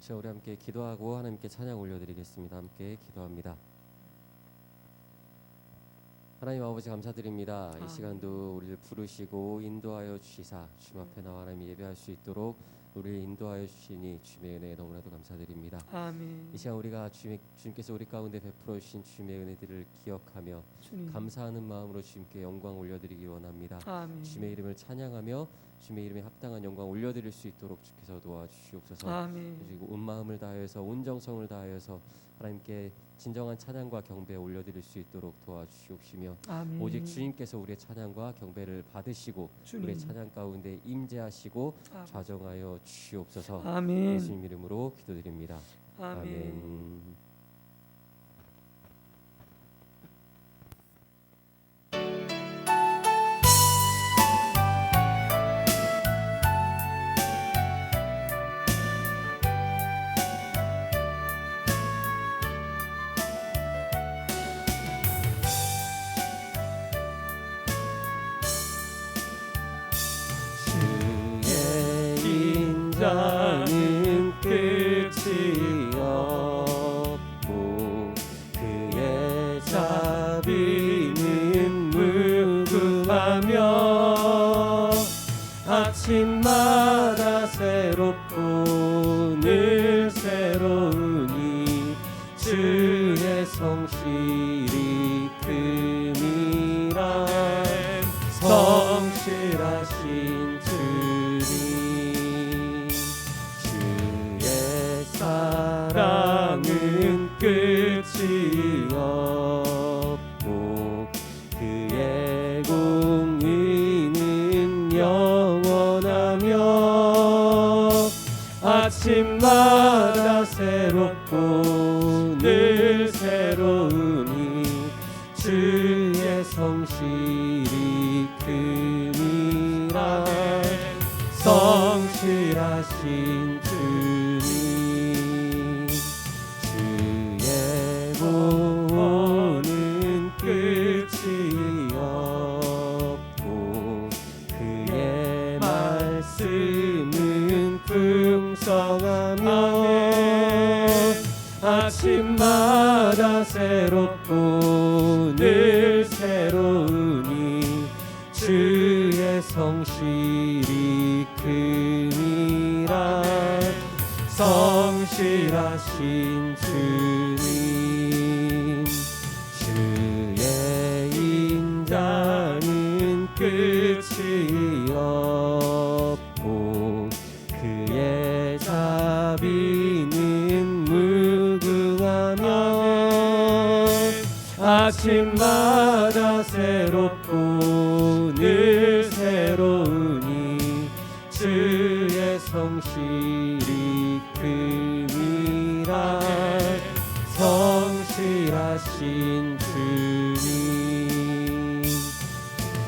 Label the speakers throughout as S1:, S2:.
S1: 자, 우리 함께 기도하고 하나님께 찬양 올려드리겠습니다. 함께 기도합니다. 하나님 아버지 감사드립니다. 이 시간도 우리를 부르시고 인도하여 주시사 주님 앞에 나와 하나님 예배할 수 있도록 우리를 인도하여 주시니 주님의 은혜에 너무나도 감사드립니다.
S2: 아멘.
S1: 이 시간 우리가 주님께서 우리 가운데 베풀어 주신 주님의 은혜들을 기억하며
S2: 주님.
S1: 감사하는 마음으로 주님께 영광 올려드리기 원합니다.
S2: 아멘.
S1: 주님의 이름을 찬양하며 주님의 이름에 합당한 영광 올려드릴 수 있도록 주께서 도와주시옵소서.
S2: 아멘.
S1: 그리고 온 마음을 다하여서 온 정성을 다하여서 하나님께 진정한 찬양과 경배 올려드릴 수 있도록 도와주시옵시며
S2: 아멘.
S1: 오직 주님께서 우리의 찬양과 경배를 받으시고
S2: 주님.
S1: 우리의 찬양 가운데 임재하시고
S2: 아멘.
S1: 좌정하여 주시옵소서.
S2: 아멘.
S1: 예수님 이름으로 기도드립니다.
S2: 아멘.
S1: 아멘.
S3: 인자는 끝이 없고 그의 자비는 무궁하며 아침마다 새롭고 늘 새로우니 주의 성실이 큼이라 성실하신 주님 주의 사랑은 끝이 없고 그의 공의는 영원하며 아침마다 새롭고 늘 새로우니 주의 성실이 큼이라 성실하신 주님 주의 보호는 끝이 없고 그의 말씀은 풍성하며 아침마다 새롭고 늘 새로우니 주의 성실이 큼이라 성실하신 주님 주의 인자는 끝이 없고 그의 자비는 무궁하며 아침마다 새롭고 늘 새로우니 주의 성실이 큼이라 성실하신 주님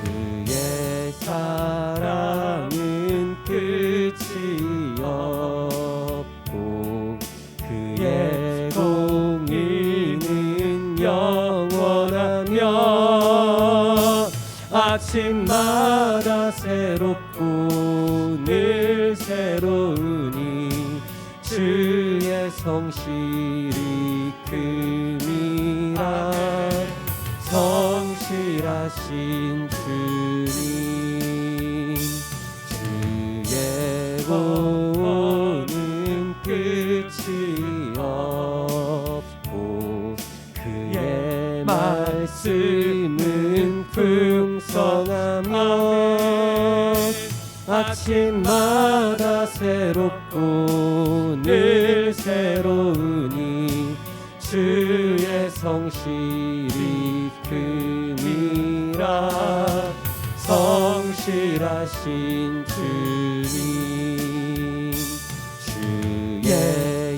S3: 그의 사랑은 끝이 없고 그의 공의는 영원하며 아침마다 새롭고 늘 새로우니 주의 성실이 큼이라 성실하신 주님 주의 보호는 끝이 없고 그의 말씀은 풍성하며 아침마다 새롭고 늘 새로우니 주의 성실이 큼이라 성실하신 주님 주의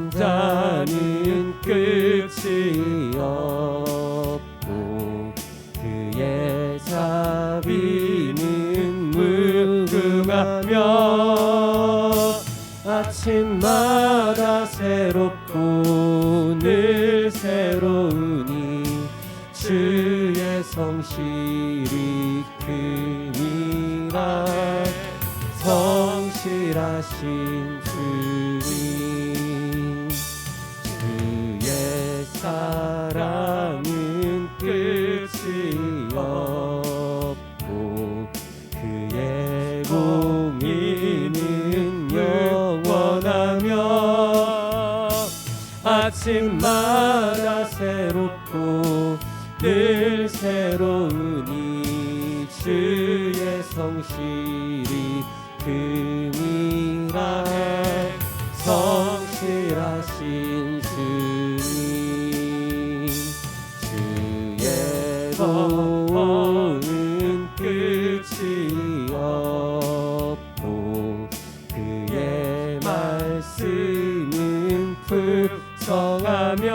S3: 인자는 끝이 없고 그의 자비는 무궁하며 아침마다 새롭고 늘 새로우니 주의 성실이 큼이라 성실하신 주님 사랑은 끝이 없고 그의 공의는 영원하며 아침마다 새롭고 늘 새로우니 주의 성실이 금이라 성실하신 주님 주의 도는 끝이 없고 그의 말씀은 풍성하며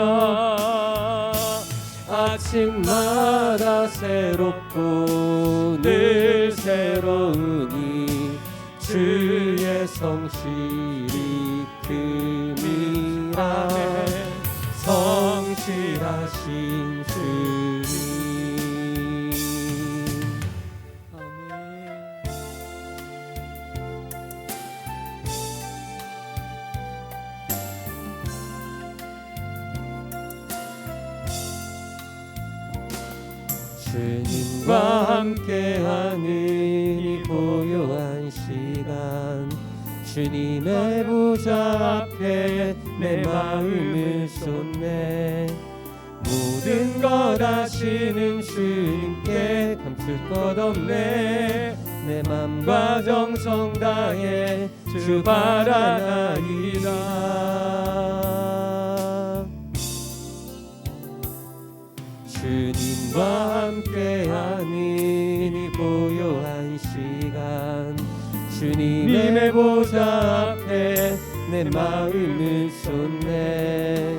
S3: 아침마다 새롭고 늘 새로우니 주의 성실이 금이라 성실하신 주님. 아멘. 주님과 함께하는 이 고요한 시간 주님의 보좌 앞에 내 마음을 쏟네 모든 것 아시는 주님께 감출 것 없네 내 맘과 정성 다해 주 바라나이다 주님과 함께하는 이 고요한 시간 주님의 보좌 앞에 내 마음을 쏟네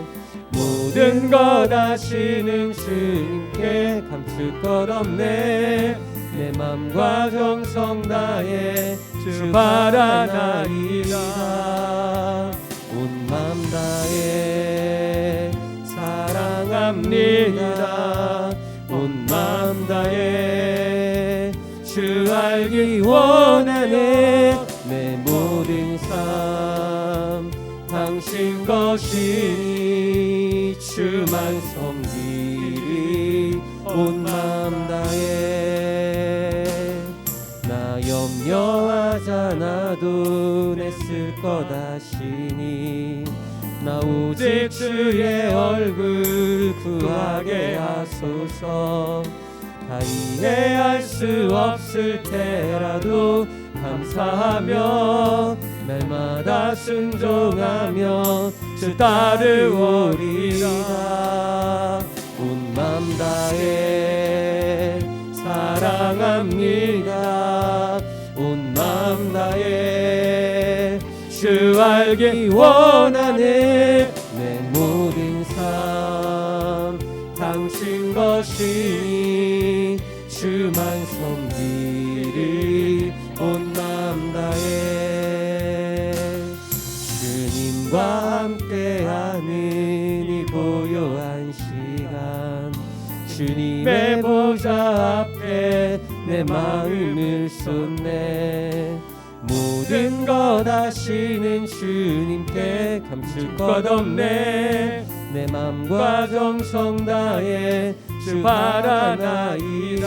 S3: 모든 것 아시는 주님께 감출 것 없네 내 맘과 정성 다해 주 바라나이다 온 맘 다해 사랑합니다 온 맘 다해 주 알기 원하네 내 모든 삶 당신 것이니 주만 섬기리 온 맘 다해 나 염려하지 않아도 내 쓸 것 아시니 나 오직 주의 얼굴 구하게 하소서 다 이해할 수 없을 때라도 감사하며 날마다 순종하며 주 따르오리라 온 맘 다해 사랑합니다 온 맘 다해 주 알기 원하네 내 모든 삶 당신 것이니 주만 섬기리 온 맘 다해 주님과 함께하는 이 고요한 시간 주님의 보좌 앞에 내 마음을 쏟네 모든 것 아시는 주님께 감출 것 없네 내 맘과 정성 다해 주 바라나이다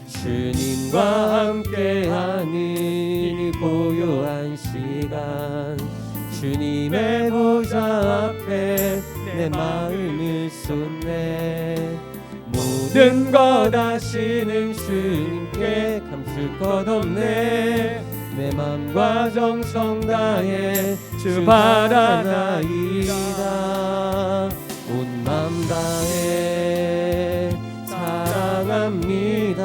S3: 주님과 함께하는 이 고요한 시간 주님의 보좌 앞에 내 마음을 쏟네 모든 것 아시는 주님께 감출 것 없네 내 맘과 정성 다해 주 바라나이다 온 맘 다해 사랑합니다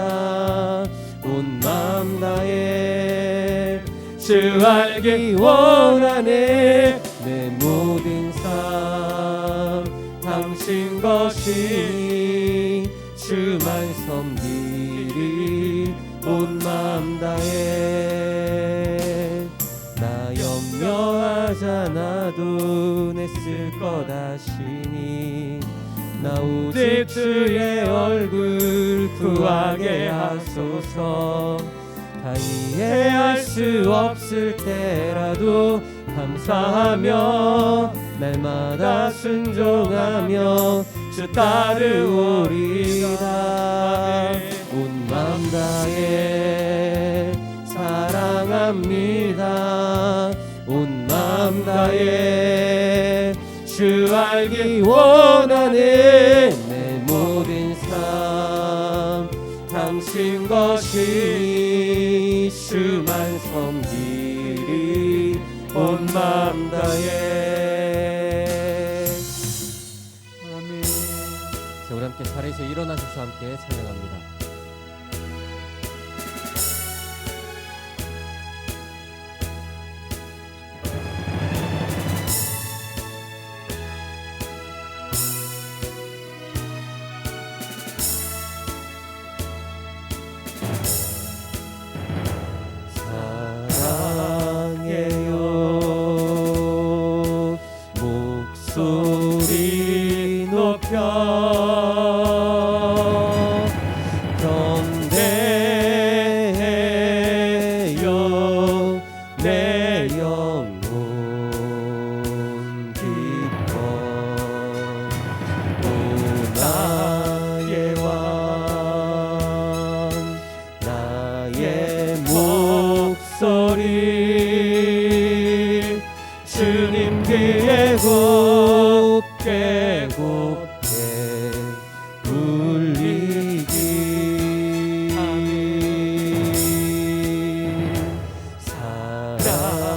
S3: 온 맘 다해 주 알기 원하네 내 모든 삶 당신 것이니 주만 섬기리 온 맘 다해 나 염려하지 않아도 내 쓸 것 아시니 나 오직 주의 얼굴 구하게 하소서 다 이해할 수 없을 때라도 감사하며 날마다 순종하며 주 따르오리다. 온 마음 다해 사랑합니다. 온 마음 다해 주 알기 원하는 내 모든 삶 당신 것이니 주만 섬기리 온 마음 다해.
S2: 아멘.
S1: 자, 우리 함께 자리에서 일어나셔서 함께 찬양합니다.
S3: 사랑해요 목소리 높여 경배해요 내 영혼 기뻐. 오 나의 왕 나의 목소리 주님 귀에 곱게 곱게 울리기.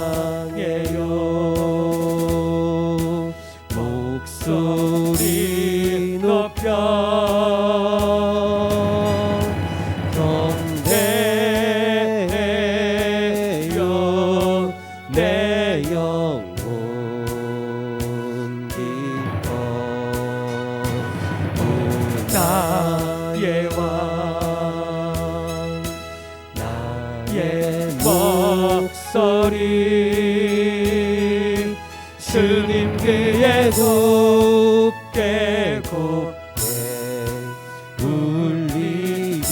S3: 사랑해요 목소리 높여 경배해요 내 영혼 기뻐. 오 나의 왕 나의 목소리 주님 귀에 곱게 곱게 울리기.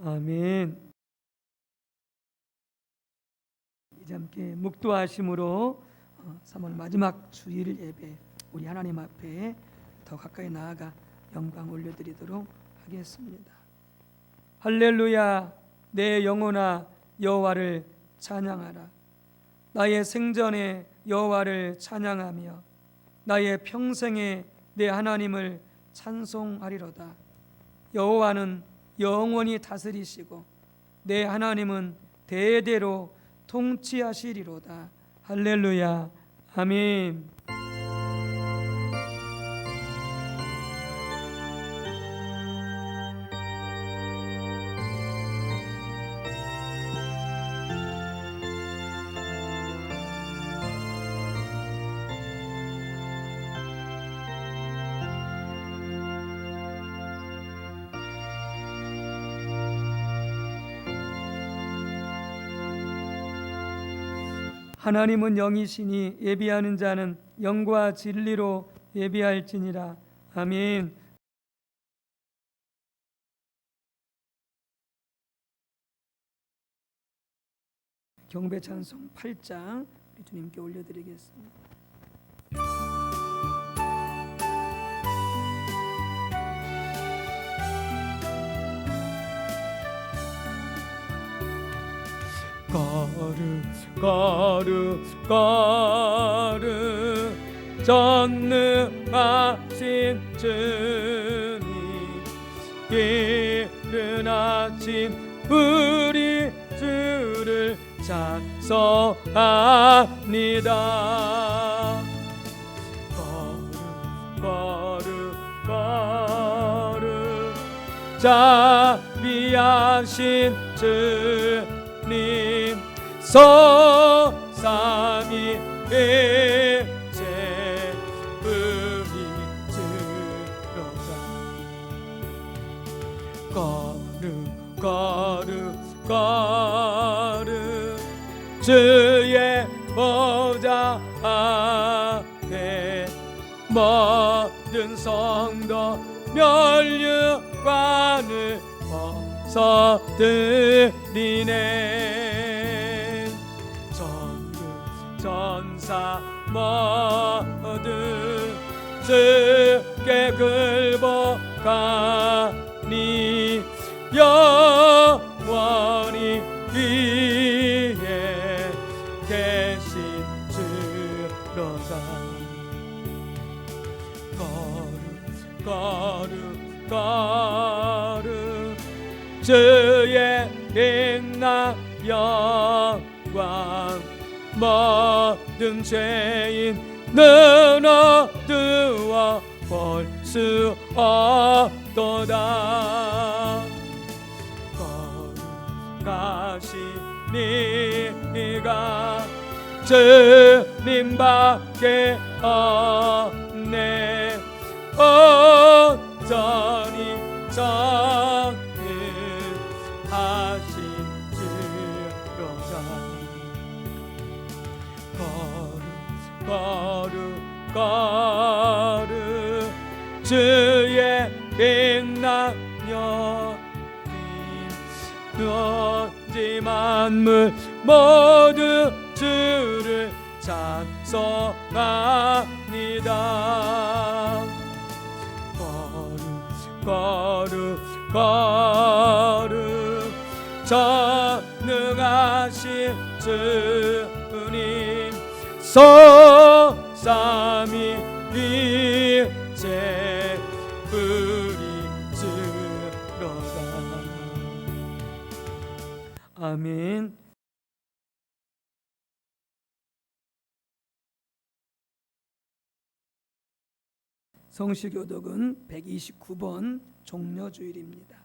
S2: 아멘. 이제 함께 묵도하심으로 3월 마지막 주일 예배 우리 하나님 앞에 더 가까이 나아가 영광 올려드리도록 하겠습니다. 할렐루야. 내 영혼아 여호와를 찬양하라. 나의 생전에 여호와를 찬양하며 나의 평생에 내 하나님을 찬송하리로다. 여호와는 영원히 다스리시고 내 하나님은 대대로 통치하시리로다. 할렐루야. 아멘. 하나님은 영이시니 예비하는 자는 영과 진리로 예비할지니라. 아멘. 경배 찬송 8장 우리 주님께 올려드리겠습니다.
S3: 거룩 전능하신 주님 이른 아침 우리 주를 찬송합니다. 거룩 자비하신 주님 소삼위 일체 의지로다. 거룩 주의 보좌 앞에 모든 성도 멸류관을 감사드리네. 전국 전사 모두 주께 굴복하니 영원히 위에 계신 주로다. 거룩 주의 빛나 영광 모든 죄인 눈 어두워 볼 수 없도다. 거룩하신 이가 주님밖에 없네. 온전히 정의하신 주로다. 거룩 주의 빛난 여긴 누지 만물 모두 주를 찬송합니다. 거룩 전능하신 주님 소삼위 이제 부리주로다.
S2: 아멘. 성시교독은 129번 종려주일입니다.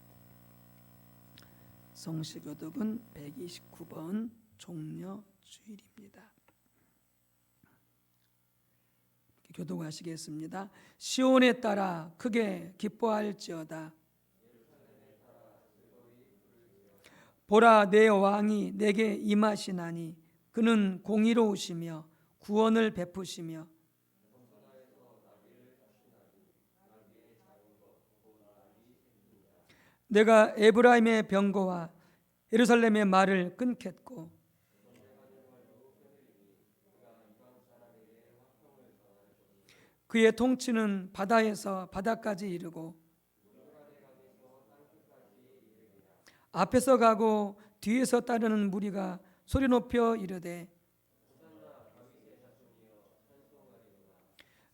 S2: 성시교독은 129번 종려주일입니다. 교독하시겠습니다. 시온에 따라 크게 기뻐할지어다. 보라, 내 왕이 내게 임하시나니 그는 공의로우시며 구원을 베푸시며 내가 에브라임의 병거와 예루살렘의 말을 끊겠고 그의 통치는 바다에서 바다까지 이르고 앞에서 가고 뒤에서 따르는 무리가 소리 높여 이르되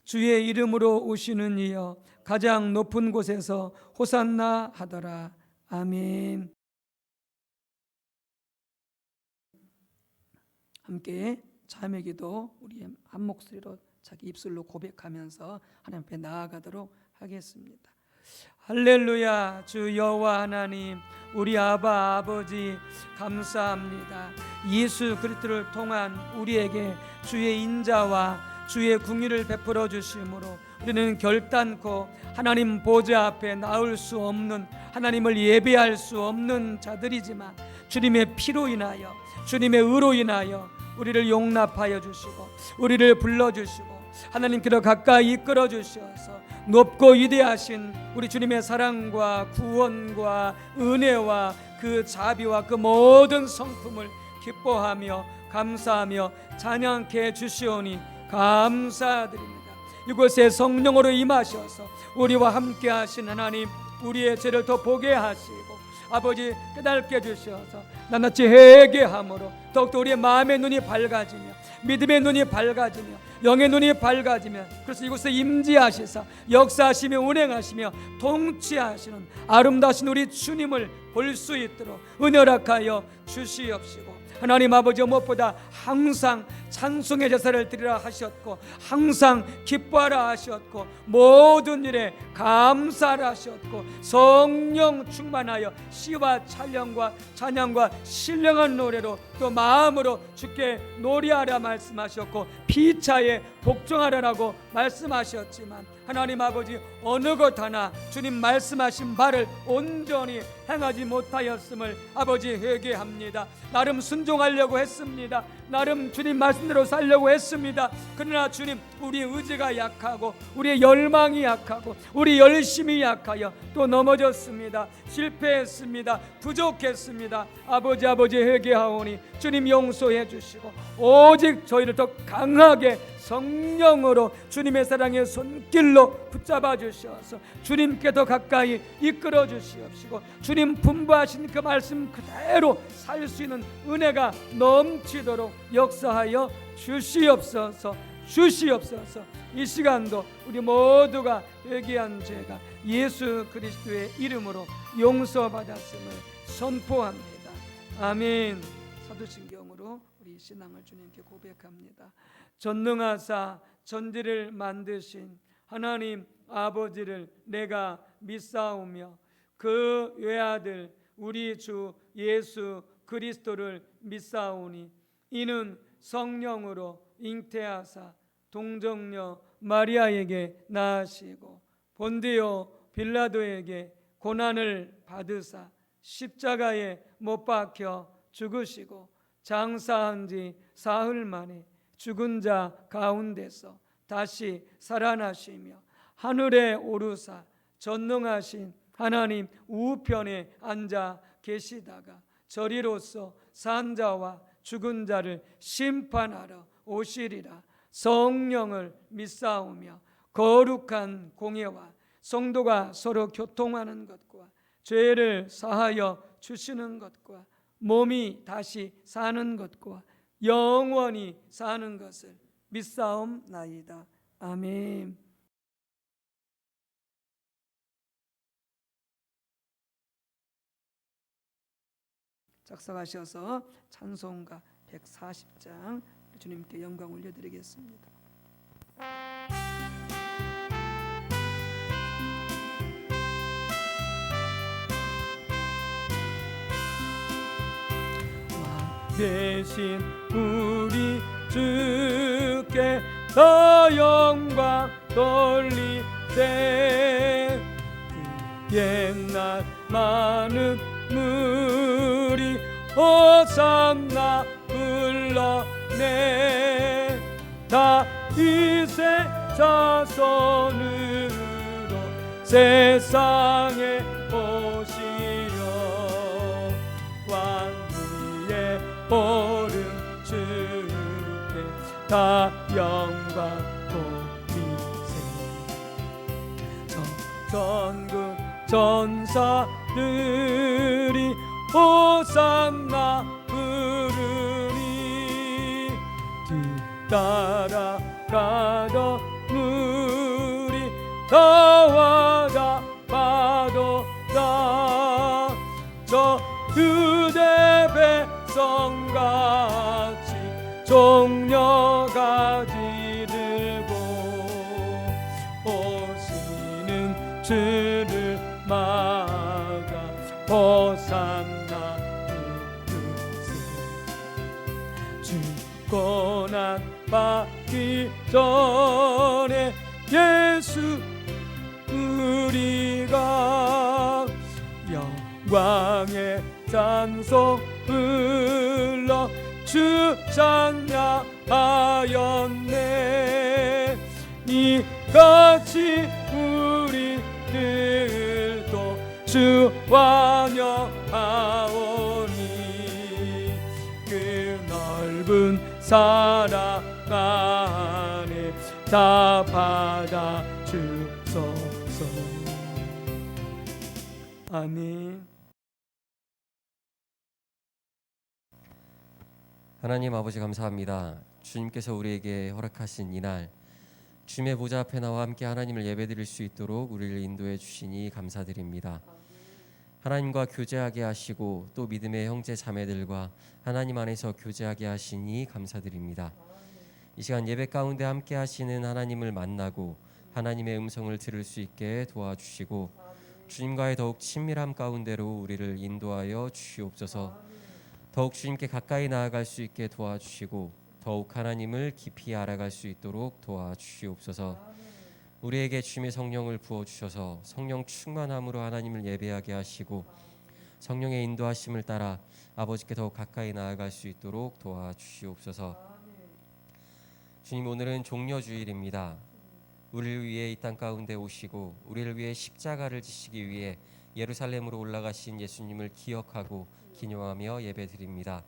S2: 주의 이름으로 오시는 이여 가장 높은 곳에서 호산나 하더라. 아멘. 함께 자매기도 우리 한 목소리로 자기 입술로 고백하면서 하나님 앞에 나아가도록 하겠습니다. 할렐루야. 주 여호와 하나님, 우리 아바 아버지 감사합니다. 예수 그리스도를 통한 우리에게 주의 인자와 주의 궁의를 베풀어 주심으로 우리는 결단코 하나님 보좌 앞에 나올 수 없는, 하나님을 예배할 수 없는 자들이지만 주님의 피로 인하여, 주님의 의로 인하여 우리를 용납하여 주시고 우리를 불러주시고 하나님께로 가까이 이끌어 주셔서 높고 위대하신 우리 주님의 사랑과 구원과 은혜와 그 자비와 그 모든 성품을 기뻐하며 감사하며 찬양케 주시오니 감사드립니다. 이곳에 성령으로 임하셔서 우리와 함께 하신 하나님, 우리의 죄를 더 보게 하시고 아버지 깨닫게 주셔서 낱낱이 회개함으로 더욱더 우리의 마음의 눈이 밝아지며 믿음의 눈이 밝아지며 영의 눈이 밝아지며, 그래서 이곳에 임재하시사 역사하시며 운행하시며 통치하시는 아름다우신 우리 주님을 볼 수 있도록 은혜락하여 주시옵시고, 하나님 아버지 무엇보다 항상 찬송의 제사를 드리라 하셨고 항상 기뻐하라 하셨고 모든 일에 감사하라 하셨고 성령 충만하여 시와 찬양과 신령한 노래로 또 마음으로 주께 노래하라 말씀하셨고 피차에 복종하라라고 말씀하셨지만 하나님 아버지 어느 것 하나 주님 말씀하신 바를 온전히 행하지 못하였음을 아버지 회개합니다. 나름 순종하려고 했습니다. 나름 주님 말씀대로 살려고 했습니다. 그러나 주님, 우리의 의지가 약하고 우리의 열망이 약하고 우리 열심이 약하여 또 넘어졌습니다. 실패했습니다. 부족했습니다. 아버지 회개하오니 주님 용서해 주시고 오직 저희를 더 강하게 성령으로 주님의 사랑의 손길로 붙잡아 주셔서 주님께 더 가까이 이끌어 주시옵시고 주님 분부하신 그 말씀 그대로 살 수 있는 은혜가 넘치도록 역사하여 주시옵소서. 이 시간도 우리 모두가 회개한 죄가 예수 그리스도의 이름으로 용서받았음을 선포합니다. 아멘. 사도신경으로 우리 신앙을 주님께 고백합니다. 전능하사 천지를 만드신 하나님 아버지를 내가 믿사오며 그 외아들 우리 주 예수 그리스도를 믿사오니 이는 성령으로 잉태하사 동정녀 마리아에게 낳으시고 본디오 빌라도에게 고난을 받으사 십자가에 못 박혀 죽으시고 장사한 지 사흘 만에 죽은 자 가운데서 다시 살아나시며 하늘에 오르사 전능하신 하나님 우편에 앉아 계시다가 저리로서 산 자와 죽은 자를 심판하러 오시리라. 성령을 믿사오며 거룩한 공예와 성도가 서로 교통하는 것과 죄를 사하여 주시는 것과 몸이 다시 사는 것과 영원히 사는 것을 믿사옵나이다. 아멘. 작사하셔서 찬송가 140장 주님께 영광 올려드리겠습니다.
S3: 대신 우리 주께 더 영광 돌리세. 그 옛날 많은 무리 호산나 불러내 다윗의 자손으로 세상에 오시려 왕위에 오른 주께 다 영광 돌리세. 전국 전사들이 호산나 부르니 뒤따라 가던 물이 나와다 파도다. 저 유대 백성같이 종려가지 들고 오시는 주를 막아 호산나 부르세. 죽고 난 받기 전에 예수 우리가 영광의 찬송 불러 주 찬양하였네. 이같이 우리들도 주 환영하오니 그 넓은 사랑 안에 다 받아 주소서. 아멘.
S1: 하나님 아버지 감사합니다. 주님께서 우리에게 허락하신 이날 주님의 보좌 앞에 나와 함께 하나님을 예배드릴 수 있도록 우리를 인도해 주시니 감사드립니다. 하나님과 교제하게 하시고 또 믿음의 형제 자매들과 하나님 안에서 교제하게 하시니 감사드립니다. 이 시간 예배 가운데 함께 하시는 하나님을 만나고 하나님의 음성을 들을 수 있게 도와주시고 주님과의 더욱 친밀함 가운데로 우리를 인도하여 주시옵소서. 더욱 주님께 가까이 나아갈 수 있게 도와주시고 더욱 하나님을 깊이 알아갈 수 있도록 도와주시옵소서. 우리에게 주님의 성령을 부어주셔서 성령 충만함으로 하나님을 예배하게 하시고 성령의 인도하심을 따라 아버지께 더욱 가까이 나아갈 수 있도록 도와주시옵소서. 주님, 오늘은 종려주일입니다. 우리를 위해 이 땅 가운데 오시고 우리를 위해 십자가를 지시기 위해 예루살렘으로 올라가신 예수님을 기억하고 기념하며 예배드립니다.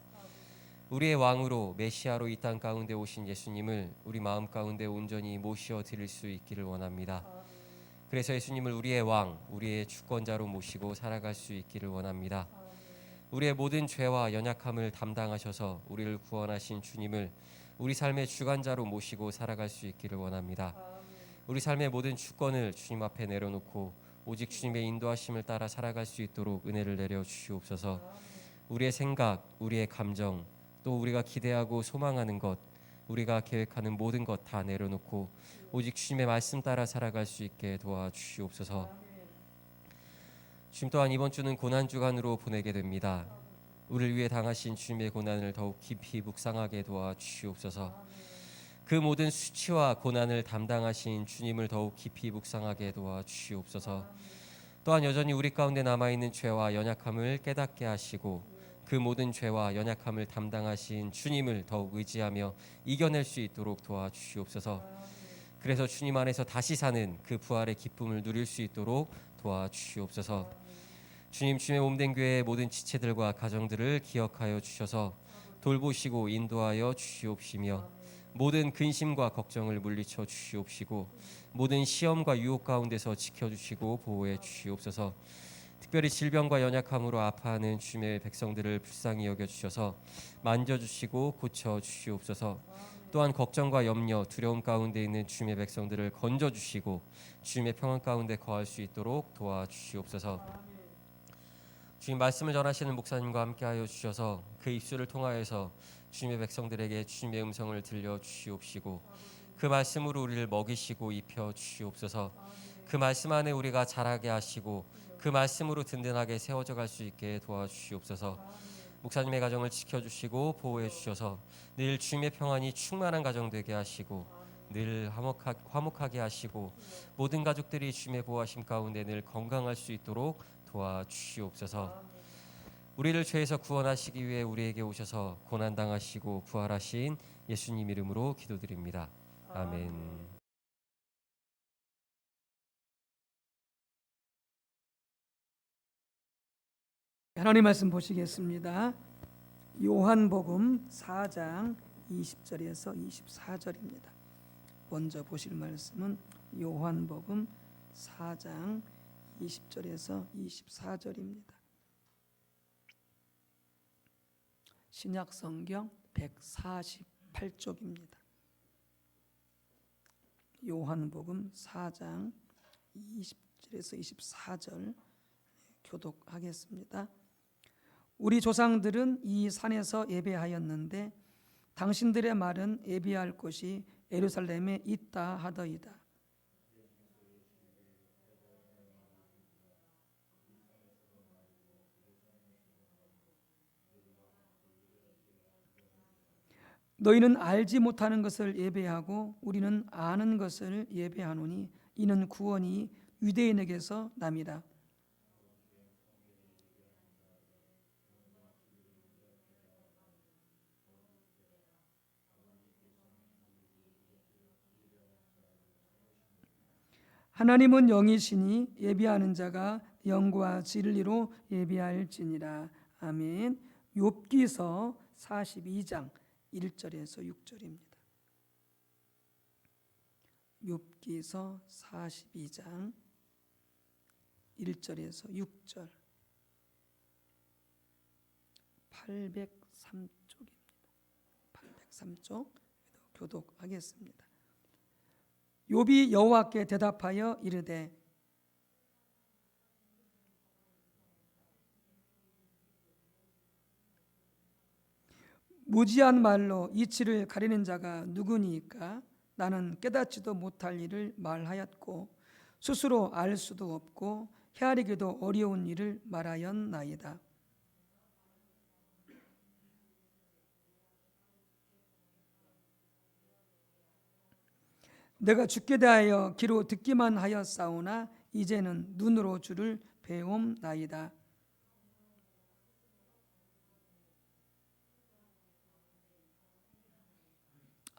S1: 우리의 왕으로 메시아로 이 땅 가운데 오신 예수님을 우리 마음 가운데 온전히 모셔 드릴 수 있기를 원합니다. 그래서 예수님을 우리의 왕, 우리의 주권자로 모시고 살아갈 수 있기를 원합니다. 우리의 모든 죄와 연약함을 담당하셔서 우리를 구원하신 주님을 우리 삶의 주관자로 모시고 살아갈 수 있기를 원합니다. 우리 삶의 모든 주권을 주님 앞에 내려놓고 오직 주님의 인도하심을 따라 살아갈 수 있도록 은혜를 내려 주시옵소서. 우리의 생각, 우리의 감정, 또 우리가 기대하고 소망하는 것, 우리가 계획하는 모든 것 다 내려놓고 오직 주님의 말씀 따라 살아갈 수 있게 도와주시옵소서. 주님, 또한 이번 주는 고난 주간으로 보내게 됩니다. 우리를 위해 당하신 주님의 고난을 더욱 깊이 묵상하게 도와주시옵소서. 그 모든 수치와 고난을 담당하신 주님을 더욱 깊이 묵상하게 도와주시옵소서. 또한 여전히 우리 가운데 남아있는 죄와 연약함을 깨닫게 하시고 그 모든 죄와 연약함을 담당하신 주님을 더욱 의지하며 이겨낼 수 있도록 도와주시옵소서. 그래서 주님 안에서 다시 사는 그 부활의 기쁨을 누릴 수 있도록 도와주시옵소서. 주님, 주님의 몸된 교회의 모든 지체들과 가정들을 기억하여 주셔서 돌보시고 인도하여 주시옵시며 모든 근심과 걱정을 물리쳐 주시옵시고 모든 시험과 유혹 가운데서 지켜주시고 보호해 주시옵소서. 특별히 질병과 연약함으로 아파하는 주님의 백성들을 불쌍히 여겨주셔서 만져주시고 고쳐주시옵소서. 또한 걱정과 염려, 두려움 가운데 있는 주님의 백성들을 건져주시고 주님의 평안 가운데 거할 수 있도록 도와주시옵소서. 주님, 말씀을 전하시는 목사님과 함께하여 주셔서 그 입술을 통하여서 주님의 백성들에게 주님의 음성을 들려주시옵시고 그 말씀으로 우리를 먹이시고 입혀 주시옵소서. 그 말씀 안에 우리가 자라게 하시고 그 말씀으로 든든하게 세워져 갈 수 있게 도와주시옵소서. 목사님의 가정을 지켜주시고 보호해 주셔서 늘 주님의 평안이 충만한 가정 되게 하시고 늘 화목하게 하시고 모든 가족들이 주님의 보호하심 가운데 늘 건강할 수 있도록 도와주시옵소서. 우리를 죄에서 구원하시기 위해 우리에게 오셔서 고난당하시고 부활하신 예수님 이름으로 기도드립니다. 아멘.
S2: 하나님 말씀 보시겠습니다. 요한복음 4장 20절에서 24절입니다. 먼저 보실 말씀은 요한복음 4장 20절에서 24절입니다. 신약성경 148쪽입니다. 요한복음 4장 20절에서 24절 교독하겠습니다. 우리 조상들은 이 산에서 예배하였는데 당신들의 말은 예배할 곳이 예루살렘에 있다 하더이다. 너희는 알지 못하는 것을 예배하고 우리는 아는 것을 예배하노니 이는 구원이 유대인에게서 남이라. 하나님은 영이시니 예배하는 자가 영과 진리로 예배할지니라. 아멘. 욥기서 42장 1절에서 6절입니다. 욥기서 42장 1절에서 6절 803쪽입니다. 803쪽 교독하겠습니다. 욥이 여호와께 대답하여 이르되 무지한 말로 이치를 가리는 자가 누구니까? 나는 깨닫지도 못할 일을 말하였고 스스로 알 수도 없고 헤아리기도 어려운 일을 말하였나이다. 내가 주께 대하여 귀로 듣기만 하였사오나 이제는 눈으로 주를 배움나이다.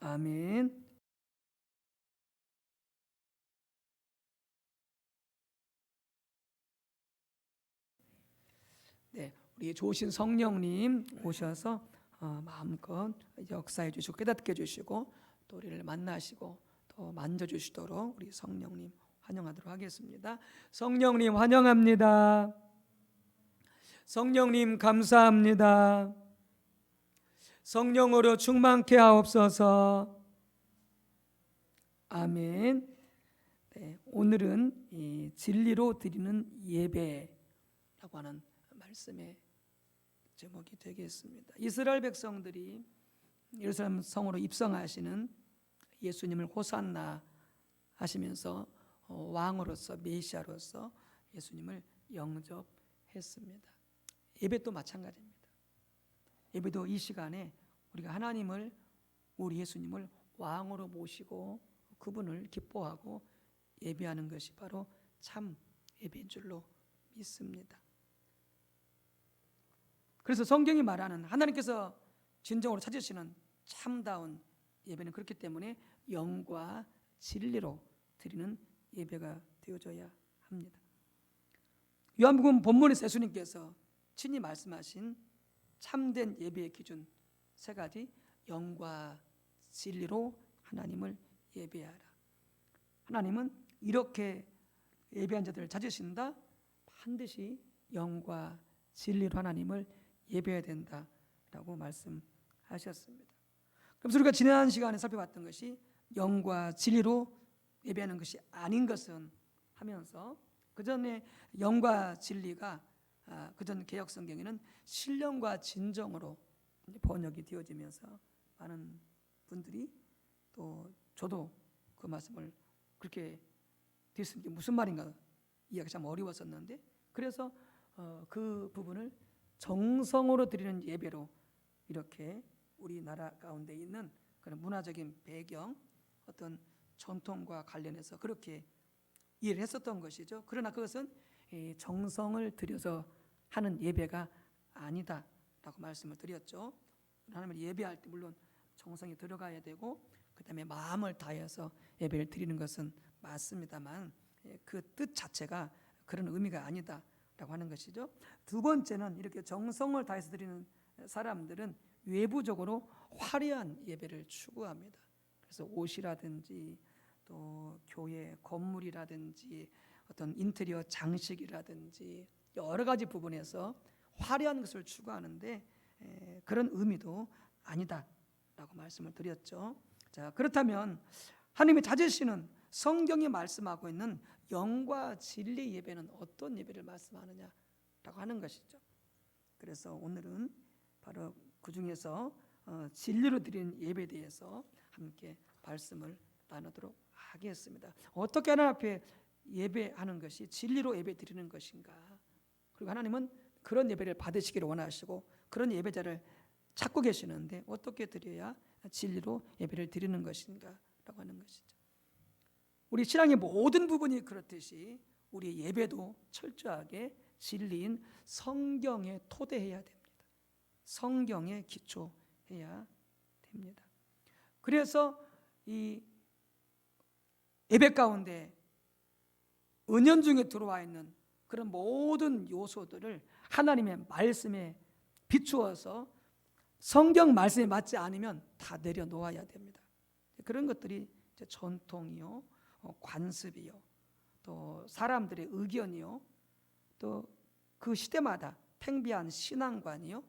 S2: 아멘. 네, 우리 좋으신 성령님 오셔서 마음껏 역사해 주시고 깨닫게 해주시고 또 우리를 만나시고 또 만져주시도록 우리 성령님 환영하도록 하겠습니다. 성령님 환영합니다. 성령님 감사합니다. 성령으로 충만케 하옵소서. 아멘. 네, 오늘은 이 진리로 드리는 예배라고 하는 말씀의 제목이 되겠습니다. 이스라엘 백성들이 예루살렘 성으로 입성하시는 예수님을 호산나 하시면서 왕으로서 메시아로서 예수님을 영접했습니다. 예배도 마찬가지입니다. 예배도 이 시간에 우리가 하나님을, 우리 예수님을 왕으로 모시고 그분을 기뻐하고 예배하는 것이 바로 참 예배인 줄로 믿습니다. 그래서 성경이 말하는 하나님께서 진정으로 찾으시는 참다운 예배는 그렇기 때문에 영과 진리로 드리는 예배가 되어져야 합니다. 요한복음 본문에서 예수님께서 친히 말씀하신 참된 예배의 기준 세 가지, 영과 진리로 하나님을 예배하라. 하나님은 이렇게 예배한 자들을 찾으신다. 반드시 영과 진리로 하나님을 예배해야 된다라고 말씀하셨습니다. 그래서 우리가 지난 시간에 살펴봤던 것이 영과 진리로 예배하는 것이 아닌 것은 하면서 그 전에 영과 진리가 그전 개역 성경에는 신령과 진정으로 번역이 되어지면서 많은 분들이 또 저도 그 말씀을 그렇게 됐은 게 무슨 말인가 이해가 참 어려웠었는데 그래서 그 부분을 정성으로 드리는 예배로 이렇게 우리나라 가운데 있는 그런 문화적인 배경 어떤 전통과 관련해서 그렇게 이해를 했었던 것이죠. 그러나 그것은 정성을 들여서 하는 예배가 아니다라고 말씀을 드렸죠. 하나님을 예배할 때 물론 정성이 들어가야 되고 그 다음에 마음을 다해서 예배를 드리는 것은 맞습니다만 그 뜻 자체가 그런 의미가 아니다라고 하는 것이죠. 두 번째는 이렇게 정성을 다해서 드리는 사람들은 외부적으로 화려한 예배를 추구합니다. 그래서 옷이라든지 또 교회 건물이라든지 어떤 인테리어 장식이라든지 여러 가지 부분에서 화려한 것을 추구하는데 그런 의미도 아니다라고 말씀을 드렸죠. 자, 그렇다면 하나님이 찾으시는 성경이 말씀하고 있는 영과 진리 예배는 어떤 예배를 말씀하느냐라고 하는 것이죠. 그래서 오늘은 바로 그 중에서 진리로 드리는 예배에 대해서 함께 말씀을 나누도록 하겠습니다. 어떻게 하나님 앞에 예배하는 것이 진리로 예배 드리는 것인가? 그리고 하나님은 그런 예배를 받으시기를 원하시고 그런 예배자를 찾고 계시는데 어떻게 드려야 진리로 예배를 드리는 것인가라고 하는 것이죠. 우리 신앙의 모든 부분이 그렇듯이 우리 예배도 철저하게 진리인 성경에 토대해야 됩니다. 성경에 기초해야 됩니다. 그래서 이 예배 가운데 은연중에 들어와 있는 그런 모든 요소들을 하나님의 말씀에 비추어서 성경 말씀에 맞지 않으면 다 내려놓아야 됩니다. 그런 것들이 이제 전통이요, 관습이요, 또 사람들의 의견이요, 또 그 시대마다 팽배한 신앙관이요,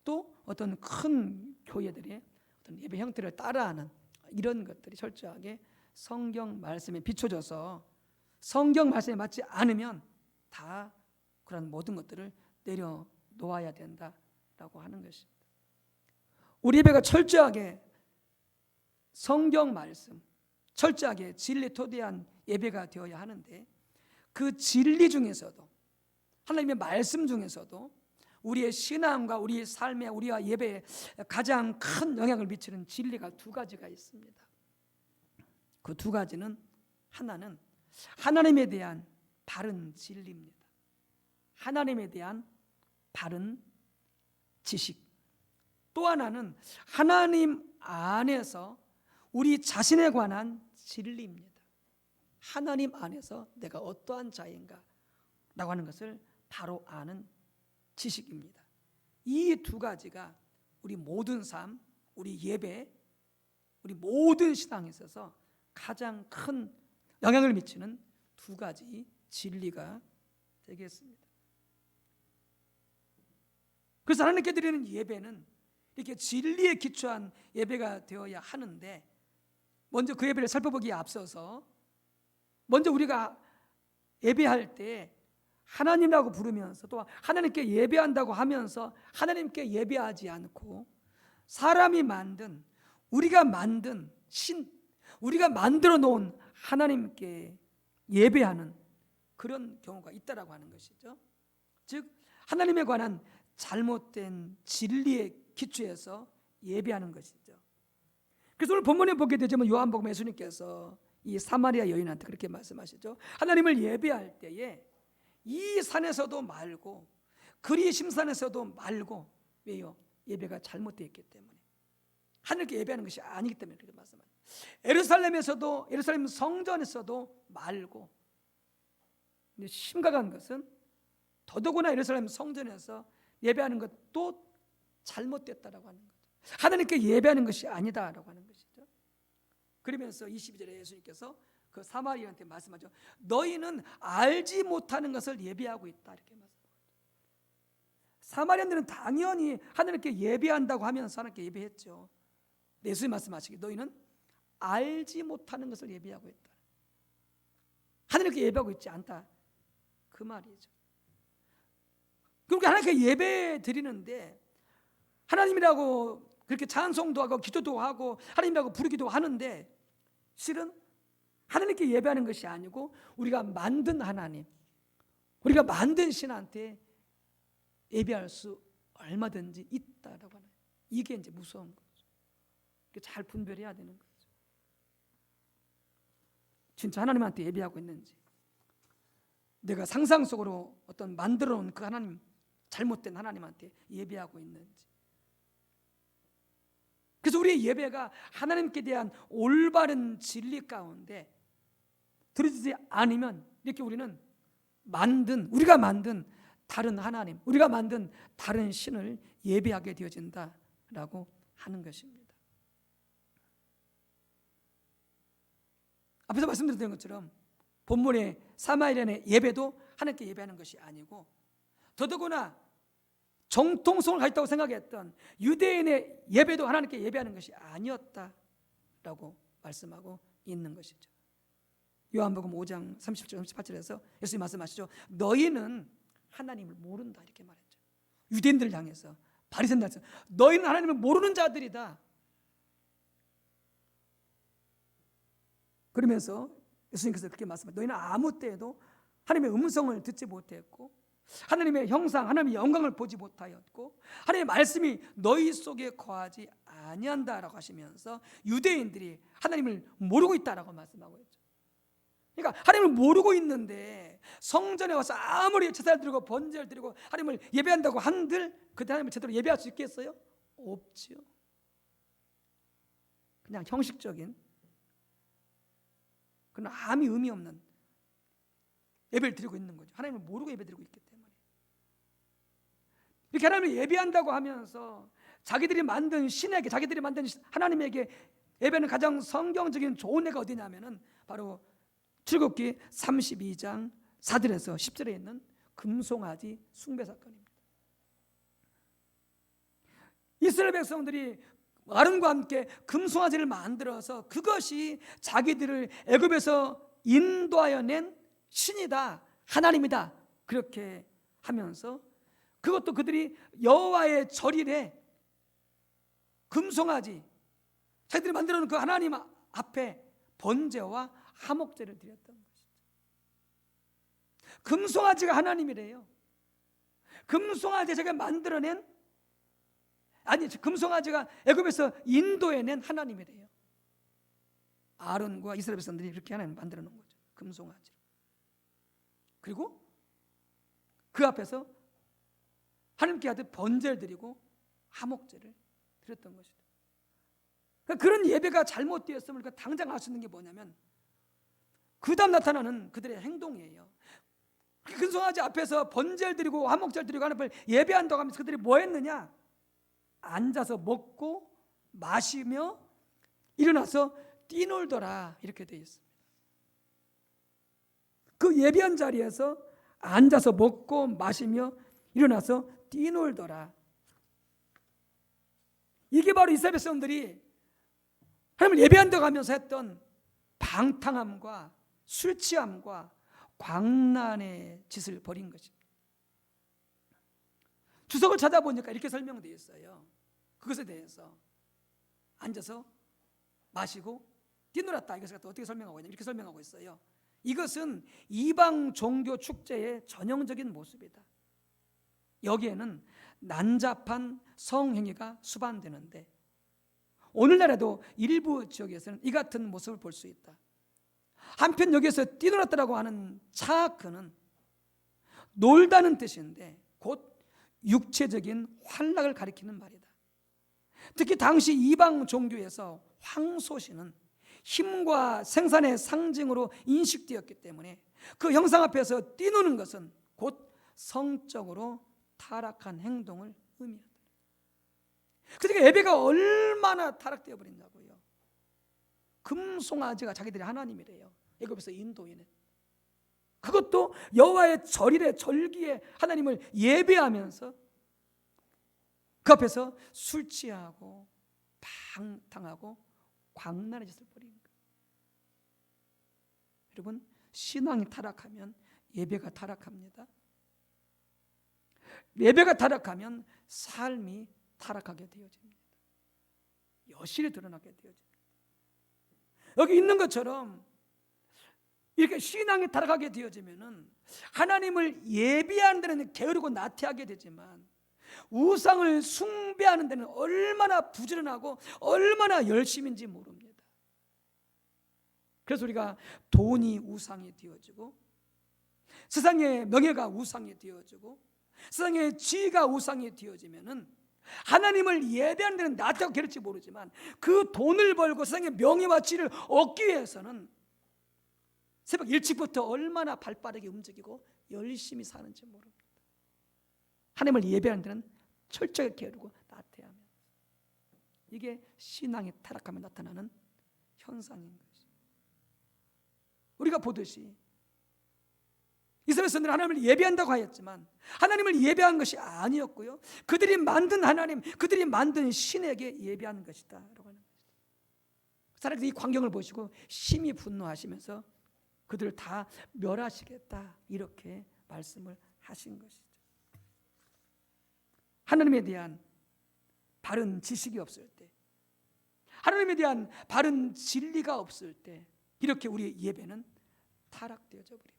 S2: 또 어떤 큰 교회들의 어떤 예배 형태를 따라하는 이런 것들이 철저하게 성경 말씀에 비춰져서 성경 말씀에 맞지 않으면 다 그런 모든 것들을 내려놓아야 된다라고 하는 것입니다. 우리 예배가 철저하게 성경 말씀, 철저하게 진리 토대한 예배가 되어야 하는데 그 진리 중에서도 하나님의 말씀 중에서도 우리의 신앙과 우리의 삶에 우리와 예배에 가장 큰 영향을 미치는 진리가 두 가지가 있습니다. 그 두 가지는 하나는 하나님에 대한 바른 진리입니다. 하나님에 대한 바른 지식. 또 하나는 하나님 안에서 우리 자신에 관한 진리입니다. 하나님 안에서 내가 어떠한 자인가 라고 하는 것을 바로 아는 지식입니다. 이 두 가지가 우리 모든 삶, 우리 예배, 우리 모든 신앙에 있어서 가장 큰 영향을 미치는 두 가지 진리가 되겠습니다. 그래서 하나님께 드리는 예배는 이렇게 진리에 기초한 예배가 되어야 하는데, 먼저 그 예배를 살펴보기에 앞서서 먼저 우리가 예배할 때 하나님이라고 부르면서 또 하나님께 예배한다고 하면서 하나님께 예배하지 않고 사람이 만든, 우리가 만든 신, 우리가 만들어 놓은 하나님께 예배하는 그런 경우가 있다라고 하는 것이죠. 즉 하나님에 관한 잘못된 진리에 기초해서 예배하는 것이죠. 그래서 오늘 본문에 보게 되지만 요한복음 예수님께서 이 사마리아 여인한테 그렇게 말씀하시죠. 하나님을 예배할 때에 이 산에서도 말고 그리 심산에서도 말고, 왜요? 예배가 잘못되어 있기 때문에, 하나님께 예배하는 것이 아니기 때문에 그렇게 말씀합니다. 예루살렘에서도, 예루살렘 성전에서도 말고, 근데 심각한 것은 더더구나 예루살렘 성전에서 예배하는 것도 잘못됐다라고 하는 거죠. 하나님께 예배하는 것이 아니다라고 하는 것이죠. 그러면서 22절에 예수님께서 그 사마리아한테 말씀하죠. 너희는 알지 못하는 것을 예배하고 있다, 이렇게 말씀하죠. 사마리아인들은 당연히 하나님께 예배한다고 하면서 하나님께 예배했죠. 예수님 말씀하시기, 너희는 알지 못하는 것을 예배하고 있다, 하나님께 예배하고 있지 않다, 그 말이죠. 그러니까 하나님께 예배 드리는데, 하나님이라고 그렇게 찬송도 하고 기도도 하고 하나님이라고 부르기도 하는데, 실은 하나님께 예배하는 것이 아니고 우리가 만든 하나님, 우리가 만든 신한테 예배할 수 얼마든지 있다라고 하는, 이게 이제 무서운 거죠. 잘 분별해야 되는 거죠. 진짜 하나님한테 예배하고 있는지, 내가 상상 속으로 어떤 만들어 놓은 그 하나님, 잘못된 하나님한테 예배하고 있는지. 그래서 우리의 예배가 하나님께 대한 올바른 진리 가운데 들어지지 않으면 이렇게 우리는 우리가 만든 다른 하나님, 우리가 만든 다른 신을 예배하게 되어진다라고 하는 것입니다. 앞에서 말씀드렸던 것처럼 본문의 사마리아인의 예배도 하나님께 예배하는 것이 아니고, 더더구나 정통성을 가졌다고 생각했던 유대인의 예배도 하나님께 예배하는 것이 아니었다라고 말씀하고 있는 것이죠. 요한복음 5장 37절 38절에서 예수님 말씀하시죠. 너희는 하나님을 모른다, 이렇게 말했죠. 유대인들을 향해서, 바리새인들을 향해서 너희는 하나님을 모르는 자들이다. 그러면서 예수님께서 그렇게 말씀하셨죠. 너희는 아무 때에도 하나님의 음성을 듣지 못했고, 하나님의 형상, 하나님의 영광을 보지 못하였고, 하나님의 말씀이 너희 속에 거하지 아니한다라고 하시면서 유대인들이 하나님을 모르고 있다라고 말씀하고 있죠. 그러니까 하나님을 모르고 있는데 성전에 와서 아무리 제사를 드리고 번제를 드리고 하나님을 예배한다고 한들 그때 하나님을 제대로 예배할 수 있겠어요? 없지요. 그냥 형식적인, 그러나 아무 의미 없는 예배를 드리고 있는 거죠. 하나님을 모르고 예배 드리고 있기 때문에. 이렇게 하나님을 예배한다고 하면서 자기들이 만든 신에게, 자기들이 만든 하나님에게 예배는 가장 성경적인 좋은 예가 어디냐면은 바로 출애굽기 32장 4절에서 10절에 있는 금송아지 숭배 사건입니다. 이스라엘 백성들이 아론과 함께 금송아지를 만들어서 그것이 자기들을 애굽에서 인도하여 낸 신이다, 하나님이다, 그렇게 하면서 그것도 그들이 여호와의 절일에 금송아지, 자기들이 만들어 놓은 그 하나님 앞에 번제와 화목제를 드렸던 것이죠. 금송아지가 하나님이래요. 금송아지 제가 만들어낸, 아니 금송아지가 애굽에서 인도해낸 하나님이래요. 아론과 이스라엘 백성들이 그렇게 하나님 만들어 놓은 거죠, 금송아지. 그리고 그 앞에서 하나님께 하듯 번제를 드리고 화목제를 드렸던 것이죠. 그러니까 그런 예배가 잘못되었음을 당장 알 수 있는 게 뭐냐면 그 다음 나타나는 그들의 행동이에요. 근성아지 앞에서 번제를 드리고 화목제를 드리고 하나님을 예배한다고 하면서 그들이 뭐 했느냐? 앉아서 먹고 마시며 일어나서 뛰놀더라, 이렇게 되어 있습니다. 그 예배한 자리에서 앉아서 먹고 마시며 일어나서 뛰놀더라. 이게 바로 이스라엘 백성들이 하나님을 예배한다고 하면서 했던 방탕함과 술 취함과 광란의 짓을 벌인 것입니다. 주석을 찾아보니까 이렇게 설명되어 있어요. 그것에 대해서 앉아서 마시고 뛰놀았다, 이것을 어떻게 설명하고 있냐, 이렇게 설명하고 있어요. 이것은 이방 종교 축제의 전형적인 모습이다. 여기에는 난잡한 성행위가 수반되는데 오늘날에도 일부 지역에서는 이 같은 모습을 볼 수 있다. 한편 여기에서 뛰놀았다라고 하는 차크는 놀다는 뜻인데 곧 육체적인 환락을 가리키는 말이다. 특히 당시 이방 종교에서 황소신은 힘과 생산의 상징으로 인식되었기 때문에 그 형상 앞에서 뛰노는 것은 곧 성적으로 타락한 행동을 의미한다. 그러니까 예배가 얼마나 타락되어 버렸냐고요. 금송아지가 자기들이 하나님이래요. 애굽에서 인도인은 그것도 여호와의 절일에 절기에 하나님을 예배하면서 그 앞에서 술 취하고 방탕하고 광란의 짓을 벌인 거예요. 여러분, 신앙이 타락하면 예배가 타락합니다. 예배가 타락하면 삶이 타락하게 되어집니다. 여실히 드러나게 되어집니다. 여기 있는 것처럼 이렇게 신앙이 타락하게 되어지면은 하나님을 예배하는 데는 게으르고 나태하게 되지만 우상을 숭배하는 데는 얼마나 부지런하고 얼마나 열심인지 모릅니다. 그래서 우리가 돈이 우상이 되어지고 세상의 명예가 우상이 되어지고 세상의 지위가 우상이 되어지면은 하나님을 예배하는 데는 나태하고 게을지 모르지만 그 돈을 벌고 세상의 명예와 지위를 얻기 위해서는 새벽 일찍부터 얼마나 발빠르게 움직이고 열심히 사는지 모릅니다. 하나님을 예배하는 데는 철저하게 게으르고 나태하며 이게 신앙이 타락하면 나타나는 현상인 것이죠. 우리가 보듯이 이스라엘 백성들은 하나님을 예배한다고 하였지만 하나님을 예배한 것이 아니었고요, 그들이 만든 하나님, 그들이 만든 신에게 예배하는 것이다 라고 하는 것이죠. 사람들이 이 광경을 보시고 심히 분노하시면서 그들을 다 멸하시겠다 이렇게 말씀을 하신 것이죠. 하나님에 대한 바른 지식이 없을 때, 하나님에 대한 바른 진리가 없을 때 이렇게 우리의 예배는 타락되어져 버립니다.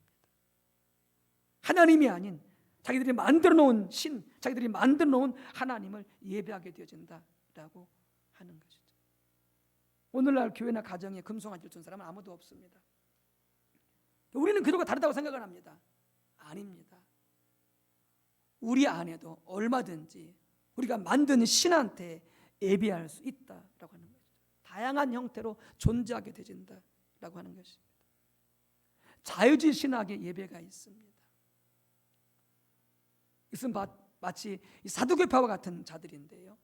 S2: 하나님이 아닌 자기들이 만들어 놓은 신, 자기들이 만들어 놓은 하나님을 예배하게 되어진다라고 하는 것이죠. 오늘날 교회나 가정에 금송아지를 둔 사람은 아무도 없습니다. 우리는 그들과 다르다고 생각을 합니다. 아닙니다. 우리 안에도 얼마든지 우리가 만든 신한테 예배할 수 있다라고 하는 것이죠. 다양한 형태로 존재하게 되진다라고 하는 것입니다. 자유주의 신학의 예배가 있습니다. 이것은 마치 사두개파와 같은 자들인데요,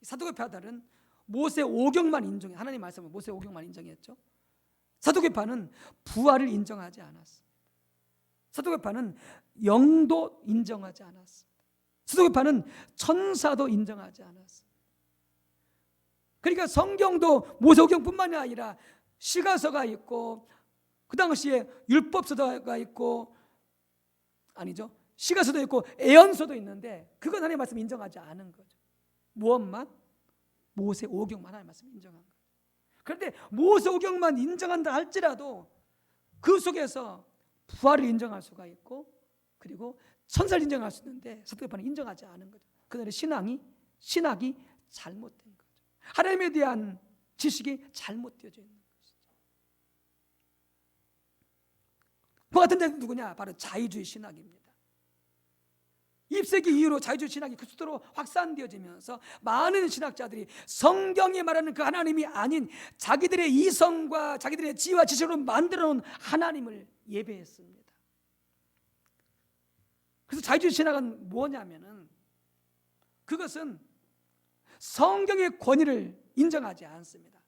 S2: 사두개파들은 모세 오경만 인정해, 하나님 말씀을 모세 오경만 인정했죠. 사두개파는 부활을 인정하지 않았습니다. 사두개파는 영도 인정하지 않았습니다. 사두개파는 천사도 인정하지 않았습니다. 그러니까 성경도 모세오경뿐만이 아니라 시가서가 있고 그 당시에 율법서가 있고, 아니죠, 시가서도 있고 애언서도 있는데 그건 하나님의 말씀 인정하지 않은 거죠. 무엇만? 모세오경만 하나님의 말씀 인정한 거죠. 그런데 모세오경만 인정한다 할지라도 그 속에서 부활을 인정할 수가 있고 그리고 천사를 인정할 수 있는데 사두개파는 인정하지 않은 거죠. 그들의 신학이 잘못된 거죠. 하나님에 대한 지식이 잘못되어져 있는 것이죠. 그 같은 자는 누구냐? 바로 자유주의 신학입니다. 입세기 이후로 자유주의 신학이 그수도로 확산되어지면서 많은 신학자들이 성경이 말하는 그 하나님이 아닌 자기들의 이성과 자기들의 지혜와 지식으로 만들어 놓은 하나님을 예배했습니다. 그래서 자유주의 신학은 뭐냐면은 그것은 성경의 권위를 인정하지 않습니다.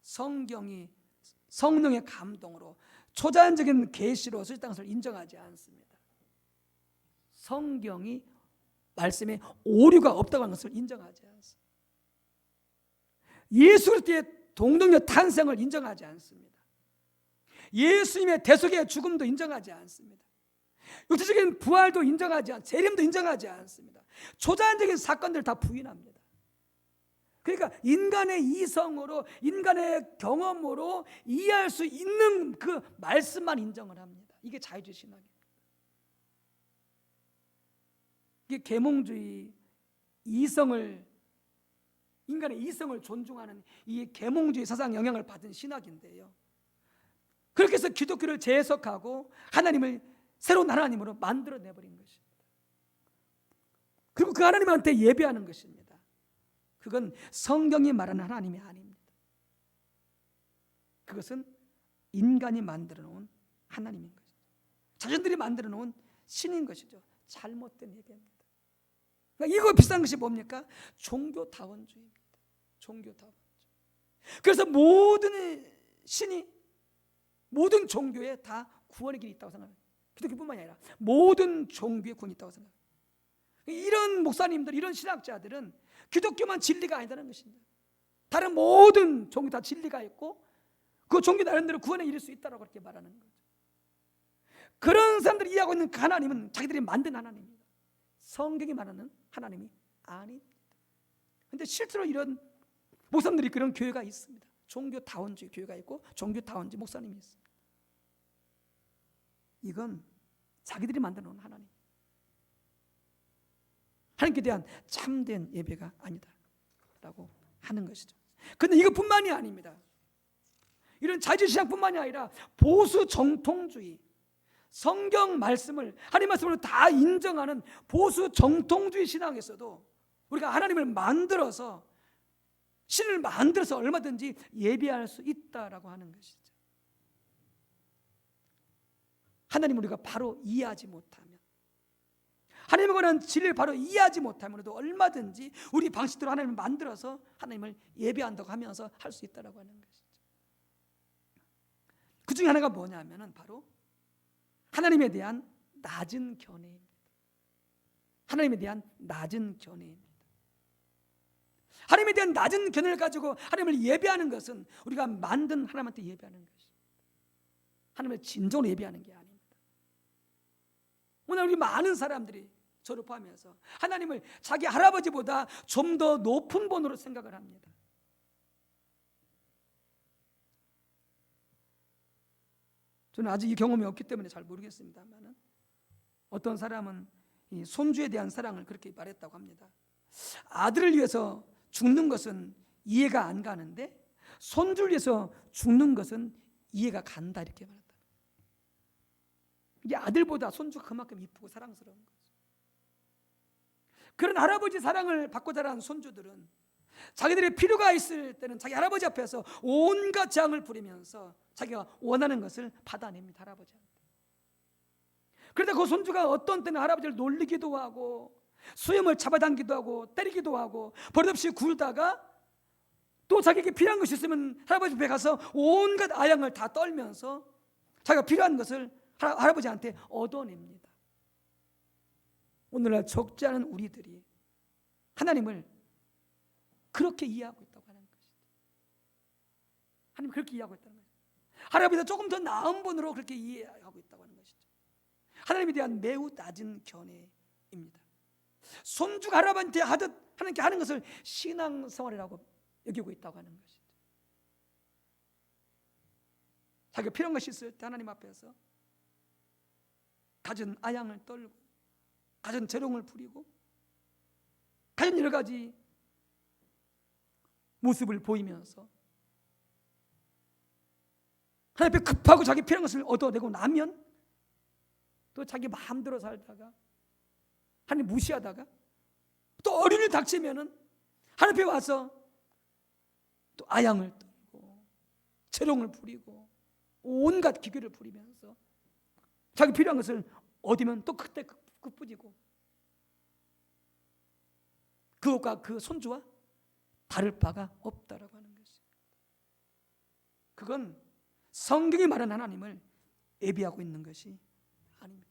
S2: 성경이 성령의 감동으로 초자연적인 계시로 설정한 것을 인정하지 않습니다. 성경이 말씀에 오류가 없다고 하는 것을 인정하지 않습니다. 예수 그리스도의 동등력 탄생을 인정하지 않습니다. 예수님의 대속의 죽음도 인정하지 않습니다. 육체적인 부활도 인정하지 않습니다. 재림도 인정하지 않습니다. 초자연적인 사건들을 다 부인합니다. 그러니까 인간의 이성으로 인간의 경험으로 이해할 수 있는 그 말씀만 인정을 합니다. 이게 자유주의 신학입니다. 이게 계몽주의, 인간의 이성을 존중하는 이 계몽주의 사상 영향을 받은 신학인데요. 그렇게 해서 기독교를 재해석하고 하나님을 새로운 하나님으로 만들어내버린 것입니다. 그리고 그 하나님한테 예배하는 것입니다. 그건 성경이 말하는 하나님이 아닙니다. 그것은 인간이 만들어 놓은 하나님인 것이죠. 자신들이 만들어 놓은 신인 것이죠. 잘못된 예배입니다. 그러니까 이거 비싼 것이 뭡니까? 종교다원주의입니다. 종교다원주의. 그래서 모든 신이 모든 종교에 다 구원의 길이 있다고 생각합니다. 기독교뿐만이 아니라 모든 종교에 구원이 있다고 생각합니다. 이런 목사님들, 이런 신학자들은 기독교만 진리가 아니다는 것입니다. 다른 모든 종교 다 진리가 있고 그 종교 나름대로 구원에 이를 수 있다고 그렇게 말하는 거죠. 그런 사람들이 이해하고 있는 그 하나님은 자기들이 만든 하나님입니다. 성경이 말하는 하나님이 아닙니다. 그런데 실제로 이런 목사님들이 그런 교회가 있습니다. 종교다원주의 교회가 있고 종교다원주의 목사님이 있습니다. 이건 자기들이 만들어 놓은 하나님, 하나님께 대한 참된 예배가 아니다라고 하는 것이죠. 그런데 이것뿐만이 아닙니다. 이런 자유주의 신앙뿐만이 아니라 보수 정통주의, 성경 말씀을 하나님 말씀으로 다 인정하는 보수 정통주의 신앙에서도 우리가 하나님을 만들어서 신을 만들어서 얼마든지 예배할 수 있다라고 하는 것이죠. 하나님을 우리가 바로 이해하지 못하면, 하나님에 관한 진리를 바로 이해하지 못하면도 얼마든지 우리 방식대로 하나님을 만들어서 하나님을 예배한다고 하면서 할 수 있다라고 하는 것이죠. 그 중에 하나가 뭐냐면은 바로 하나님에 대한 낮은 견해입니다. 하나님에 대한 낮은 견해입니다. 하나님에 대한 낮은 견해를 가지고 하나님을 예배하는 것은 우리가 만든 하나님한테 예배하는 것입니다. 하나님을 진정으로 예배하는 게 아닙니다. 오늘 우리 많은 사람들이 저를 포함해서 하나님을 자기 할아버지보다 좀 더 높은 분으로 생각을 합니다. 저는 아직 이 경험이 없기 때문에 잘 모르겠습니다만 어떤 사람은 이 손주에 대한 사랑을 그렇게 말했다고 합니다. 아들을 위해서 죽는 것은 이해가 안 가는데 손주를 위해서 죽는 것은 이해가 간다, 이렇게 말했다. 이게 아들보다 손주가 그만큼 이쁘고 사랑스러운 거죠. 그런 할아버지 사랑을 받고 자란 손주들은 자기들의 필요가 있을 때는 자기 할아버지 앞에서 온갖 재앙을 부리면서 자기가 원하는 것을 받아냅니다, 할아버지한테. 그러다 그 손주가 어떤 때는 할아버지를 놀리기도 하고 수염을 잡아당기도 하고 때리기도 하고 버릇없이 굴다가 또 자기에게 필요한 것이 있으면 할아버지 앞에 가서 온갖 아양을 다 떨면서 자기가 필요한 것을 할아버지한테 얻어냅니다. 오늘날 적지 않은 우리들이 하나님을 그렇게 이해하고 있다고 하는 것이죠. 하나님 그렇게 이해하고 있다는 거죠. 할아버지보다 조금 더 나은 분으로 그렇게 이해하고 있다고 하는 것이죠. 하나님에 대한 매우 낮은 견해입니다. 손주가 할아버지한테 하듯 하나님께 하는 것을 신앙생활이라고 여기고 있다고 하는 것이죠. 자기가 필요한 것이 있을 때 하나님 앞에서 갖은 아양을 떨고 갖은 재롱을 부리고 갖은 여러 가지 모습을 보이면서 하나님 앞에 급하고 자기 필요한 것을 얻어내고 나면 또 자기 마음대로 살다가 하나님 무시하다가 또 어린이 닥치면은 하나님 앞에 와서 또 아양을 떨고 재롱을 부리고 온갖 기교를 부리면서 자기 필요한 것을 얻으면 또 그때 그뿐이고 그것과 그 손주와 다를 바가 없다라고 하는 것입니다. 그건 성경이 말하는 하나님을 예배하고 있는 것이 아닙니다.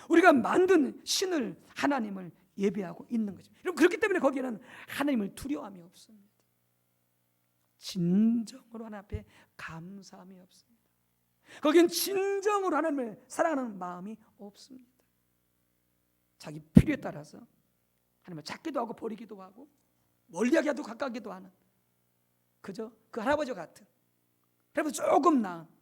S2: 우리가 만든 신을 하나님을 예배하고 있는 것입니다. 여러분, 그렇기 때문에 거기에는 하나님을 두려워함이 없습니다. 진정으로 하나님 앞에 감사함이 없습니다. 거기엔 진정으로 하나님을 사랑하는 마음이 없습니다. 자기 필요에 따라서 하나님을 찾기도 하고 버리기도 하고 멀리하게 하도 가까우기도 하는 그저 그 할아버지와 같은, 할아버지 조금 나은,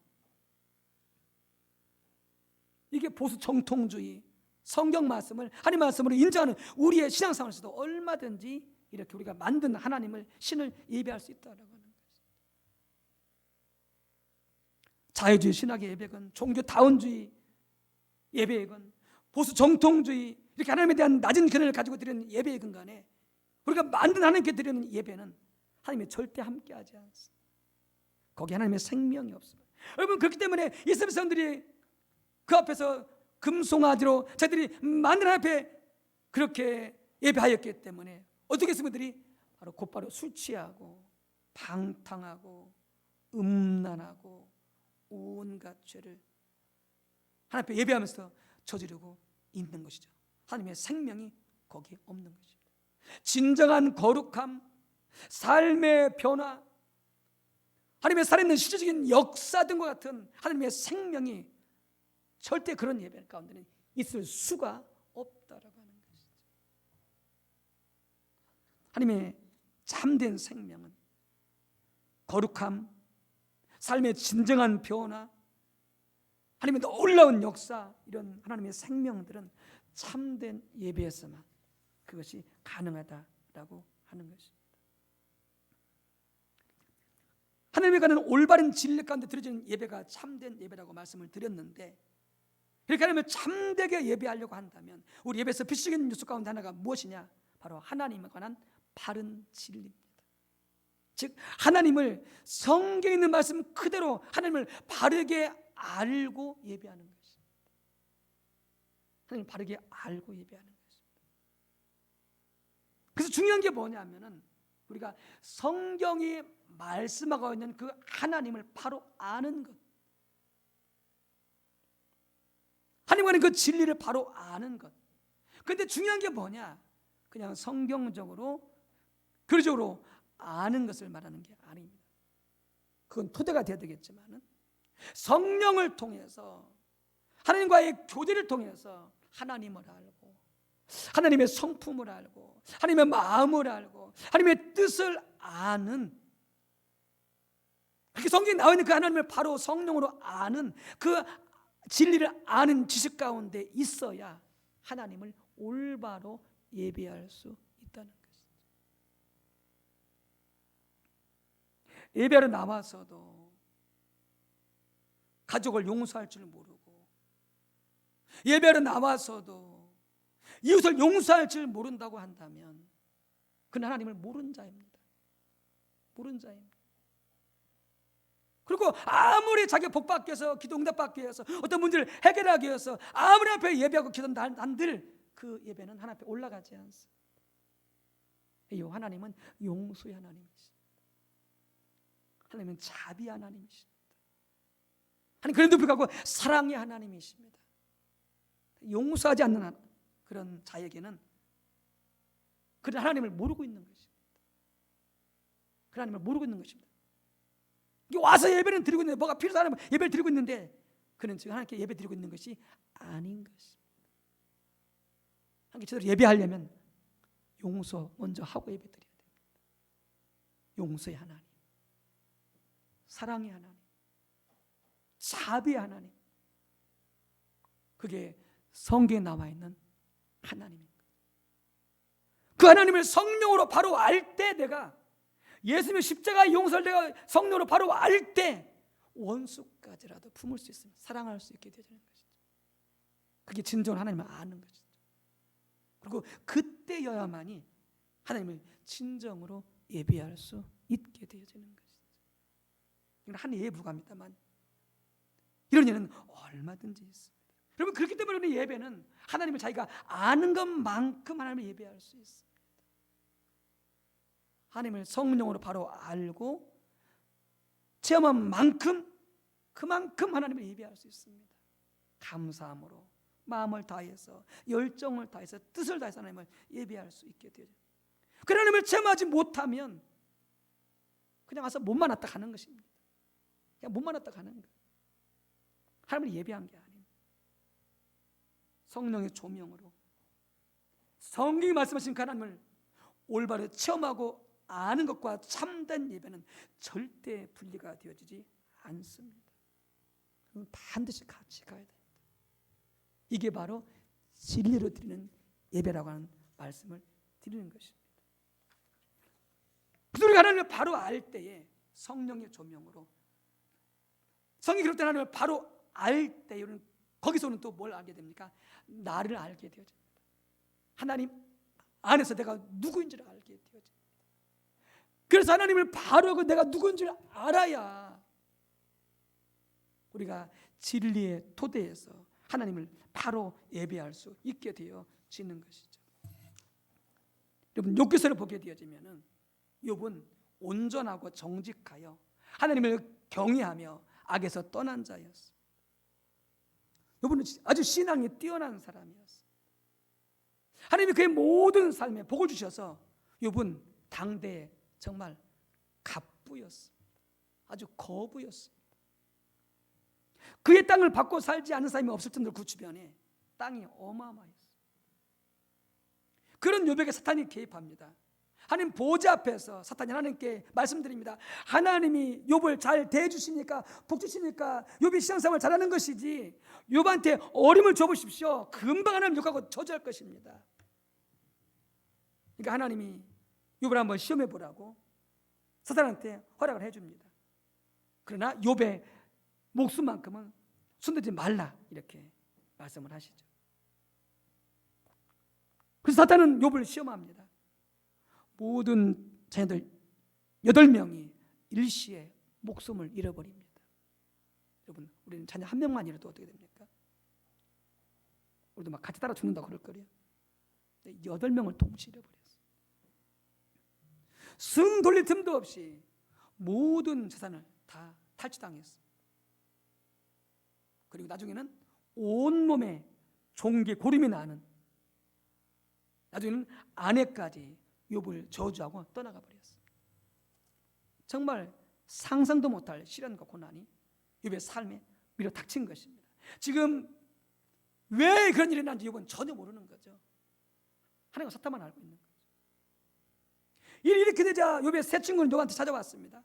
S2: 이게 보수 정통주의, 성경 말씀을 하나님 말씀으로 인정하는 우리의 신앙생활에서도 얼마든지 이렇게 우리가 만든 하나님을, 신을 예배할 수 있다라고 하는 거예요. 자유주의 신학의 예배건 종교다원주의 예배건 보수 정통주의, 이렇게 하나님에 대한 낮은 견해를 가지고 드리는 예배건 간에 우리가 만든 하나님께 드리는 예배는 하나님이 절대 함께하지 않습니다. 거기 하나님의 생명이 없습니다. 여러분, 그렇기 때문에 이스라엘 사람들이 그 앞에서 금송아지로 자기들이 만든 하나님 앞에 그렇게 예배하였기 때문에 어떻게 했으면 그들이 곧바로 술 취하고 방탕하고 음란하고 온갖 죄를 하나님 앞에 예배하면서 저지르고 있는 것이죠. 하나님의 생명이 거기에 없는 것입니다. 진정한 거룩함, 삶의 변화, 하나님의 살아있는 실질적인 역사 등과 같은 하나님의 생명이 절대 그런 예배 가운데는 있을 수가 없다라고 하는 것이죠. 하나님의 참된 생명은 거룩함, 삶의 진정한 변화, 하나님의 놀라운 역사, 이런 하나님의 생명들은 참된 예배에서만 그것이 가능하다라고 하는 것입니다. 하나님에 관한 올바른 진리 가운데 드려지는 예배가 참된 예배라고 말씀을 드렸는데, 이렇게 하나님을 참되게 예배하려고 한다면 우리 예배에서 필수적인 요소 가운데 하나가 무엇이냐? 바로 하나님에 관한 바른 진리입니다. 즉 하나님을 성경에 있는 말씀 그대로 하나님을 바르게 알고 예배하는 것입니다. 하나님을 바르게 알고 예배하는 것입니다. 그래서 중요한 게 뭐냐면은 우리가 성경이 말씀하고 있는 그 하나님을 바로 아는 것, 하나님과는 그 진리를 바로 아는 것. 그런데 중요한 게 뭐냐? 그냥 성경적으로 교리적으로 아는 것을 말하는 게 아닙니다. 그건 토대가 되어야 되겠지만은 성령을 통해서 하나님과의 교제를 통해서 하나님을 알고 하나님의 성품을 알고 하나님의 마음을 알고 하나님의 뜻을 아는, 그렇게 성경에 나와 있는 그 하나님을 바로 성령으로 아는 그 진리를 아는 지식 가운데 있어야 하나님을 올바로 예배할 수 있다는 것이죠. 예배하러 나와서도 가족을 용서할 줄 모르고, 예배하러 나와서도 이웃을 용서할 줄 모른다고 한다면 그는 하나님을 모르는 자입니다. 모르는 자입니다. 그리고 아무리 자기가 복받기 위해서, 기도 응답받기 위해서, 어떤 문제를 해결하기 위해서 아무리 앞에 예배하고 기도한다 한들 그 예배는 하나님 앞에 올라가지 않습니다. 이 하나님은 용서의 하나님이십니다. 하나님은 자비의 하나님이십니다. 하나님 그런데도 불구하고 사랑의 하나님이십니다. 용서하지 않는 그런 자에게는 그런 하나님을 모르고 있는 것입니다. 그 하나님을 모르고 있는 것입니다. 와서 예배는 드리고 있는데, 뭐가 필요한 사람은 예배를 드리고 있는데 그는 지금 하나님께 예배 드리고 있는 것이 아닌 것입니다. 하나님께 제대로 예배하려면 용서 먼저 하고 예배 드려야 됩니다. 용서의 하나님, 사랑의 하나님, 자비의 하나님, 그게 성경에 나와 있는 하나님입니다. 그 하나님을 성령으로 바로 알 때, 내가 예수님의 십자가의 용서를 내가 성령으로 바로 알 때 원수까지라도 품을 수 있으면 사랑할 수 있게 되는 것이죠. 그게 진정한 하나님을 아는 것이죠. 그리고 그때여야만이 하나님을 진정으로 예배할 수 있게 되어지는 것이죠. 이건 한 예에 불과합니다만 이런 예는 얼마든지 있습니다. 여러분, 그렇기 때문에 우리 예배는 하나님을 자기가 아는 것만큼 하나님을 예배할 수 있습니다. 하나님을 성령으로 바로 알고 체험한 만큼 그만큼 하나님을 예배할 수 있습니다. 감사함으로 마음을 다해서 열정을 다해서 뜻을 다해서 하나님을 예배할 수 있게 되죠. 그 하나님을 체험하지 못하면 그냥 와서 몸만 왔다 가는 것입니다. 그냥 몸만 왔다 가는 거예요. 하나님을 예배한 게 아닙니다. 성령의 조명으로 성경이 말씀하신 그 하나님을 올바로 체험하고 아는 것과 참된 예배는 절대 분리가 되어지지 않습니다. 반드시 같이 가야 됩니다. 이게 바로 진리로 드리는 예배라고 하는 말씀을 드리는 것입니다. 우리가 하나님을 바로 알 때에 성령의 조명으로 성경이 기록된 하나님을 바로 알 때에 거기서는 또 뭘 알게 됩니까? 나를 알게 되어집니다. 하나님 안에서 내가 누구인지를 알게 되어집니다. 그래서 하나님을 바로 알고 내가 누구인지를 알아야 우리가 진리의 토대에서 하나님을 바로 예배할 수 있게 되어지는 것이죠. 여러분, 욥기서를 보게 되어지면은 욥은 온전하고 정직하여 하나님을 경외하며 악에서 떠난 자였습니다. 욥은 아주 신앙이 뛰어난 사람이었습니다. 하나님이 그의 모든 삶에 복을 주셔서 욥은 당대에 정말 갑부였습니다. 아주 거부였습니다. 그의 땅을 받고 살지 않은 사람이 없을 정도로 그 주변에 땅이 어마어마했어요. 그런 욥에게 사탄이 개입합니다. 하나님 보좌 앞에서 사탄이 하나님께 말씀드립니다. 하나님이 욥을 잘 대해주시니까 복 주시니까 욥이 신앙생활을 잘하는 것이지 욥한테 어림을 줘보십시오. 금방 하나님 욕하고 저주할 것입니다. 그러니까 하나님이 욥을 한번 시험해 보라고 사탄한테 허락을 해줍니다. 그러나 욥의 목숨만큼은 손대지 말라 이렇게 말씀을 하시죠. 그래서 사탄은 욥을 시험합니다. 모든 자녀들 8명이 일시에 목숨을 잃어버립니다. 여러분, 우리는 자녀 한 명만 잃어도 어떻게 됩니까? 우리도 막 같이 따라 죽는다고 그럴 거예요. 8명을 동시에 잃어버렸어요. 승 돌릴 틈도 없이 모든 재산을 다 탈취당했어요. 그리고 나중에는 온몸에 종기 고름이 나는, 나중에는 아내까지 욥을 저주하고 떠나가 버렸어요. 정말 상상도 못할 시련과 고난이 욥의 삶에 밀어닥친 것입니다. 지금 왜 그런 일이 났는지 욥은 전혀 모르는 거죠. 하나님과 사탄만 알고 있는 거죠. 일이 이렇게 되자 욥의 세 친구는 욥한테 찾아왔습니다.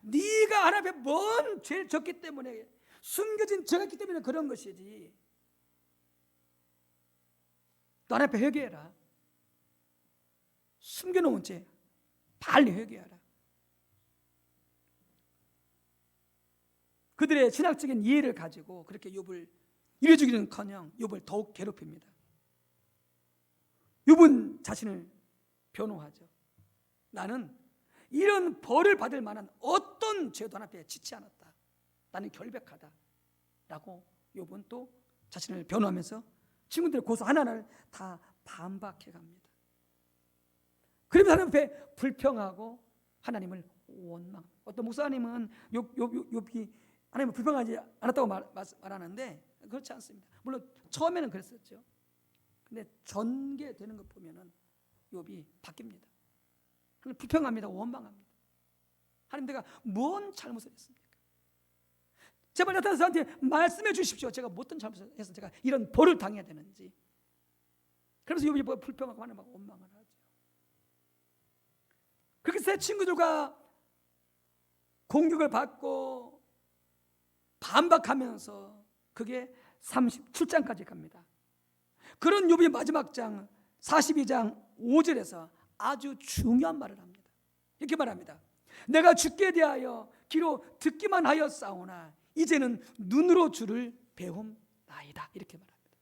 S2: 네가 하나님 앞에 뭔 죄를 졌기 때문에, 숨겨진 죄가 있기 때문에 그런 것이지, 너 하나님 앞에 회개해라. 숨겨놓은 죄 빨리 회개하라. 그들의 신학적인 이해를 가지고 그렇게 욥을 이래주기는커녕 욥을 더욱 괴롭힙니다. 욥은 자신을 변호하죠. 나는 이런 벌을 받을 만한 어떤 죄도 하나 앞에 지지 않았다. 나는 결백하다 라고 욥은 또 자신을 변호하면서 친구들의 고소 하나하나를 다 반박해 갑니다. 그러면서 하나님 앞에 불평하고 하나님을 원망. 어떤 목사님은 욥이 하나님을 불평하지 않았다고 말하는데 그렇지 않습니다. 물론 처음에는 그랬었죠. 근데 전개되는 것 보면은 욥이 바뀝니다. 하나님 불평합니다. 원망합니다. 하나님, 내가 뭔 잘못을 했습니까? 제발 나타나서 저한테 말씀해 주십시오. 제가 어떤 잘못을 해서 제가 이런 벌을 당해야 되는지. 그래서 욥이 불평하고 하나님하고 원망을 하죠. 그렇게 세 친구들과 공격을 받고 반박하면서 그게 37장까지 갑니다. 그런 욥의 마지막 장 42장 5절에서 아주 중요한 말을 합니다. 이렇게 말합니다. 내가 주께 대하여 귀로 듣기만 하였사오나 이제는 눈으로 주를 배움나이다. 이렇게 말합니다.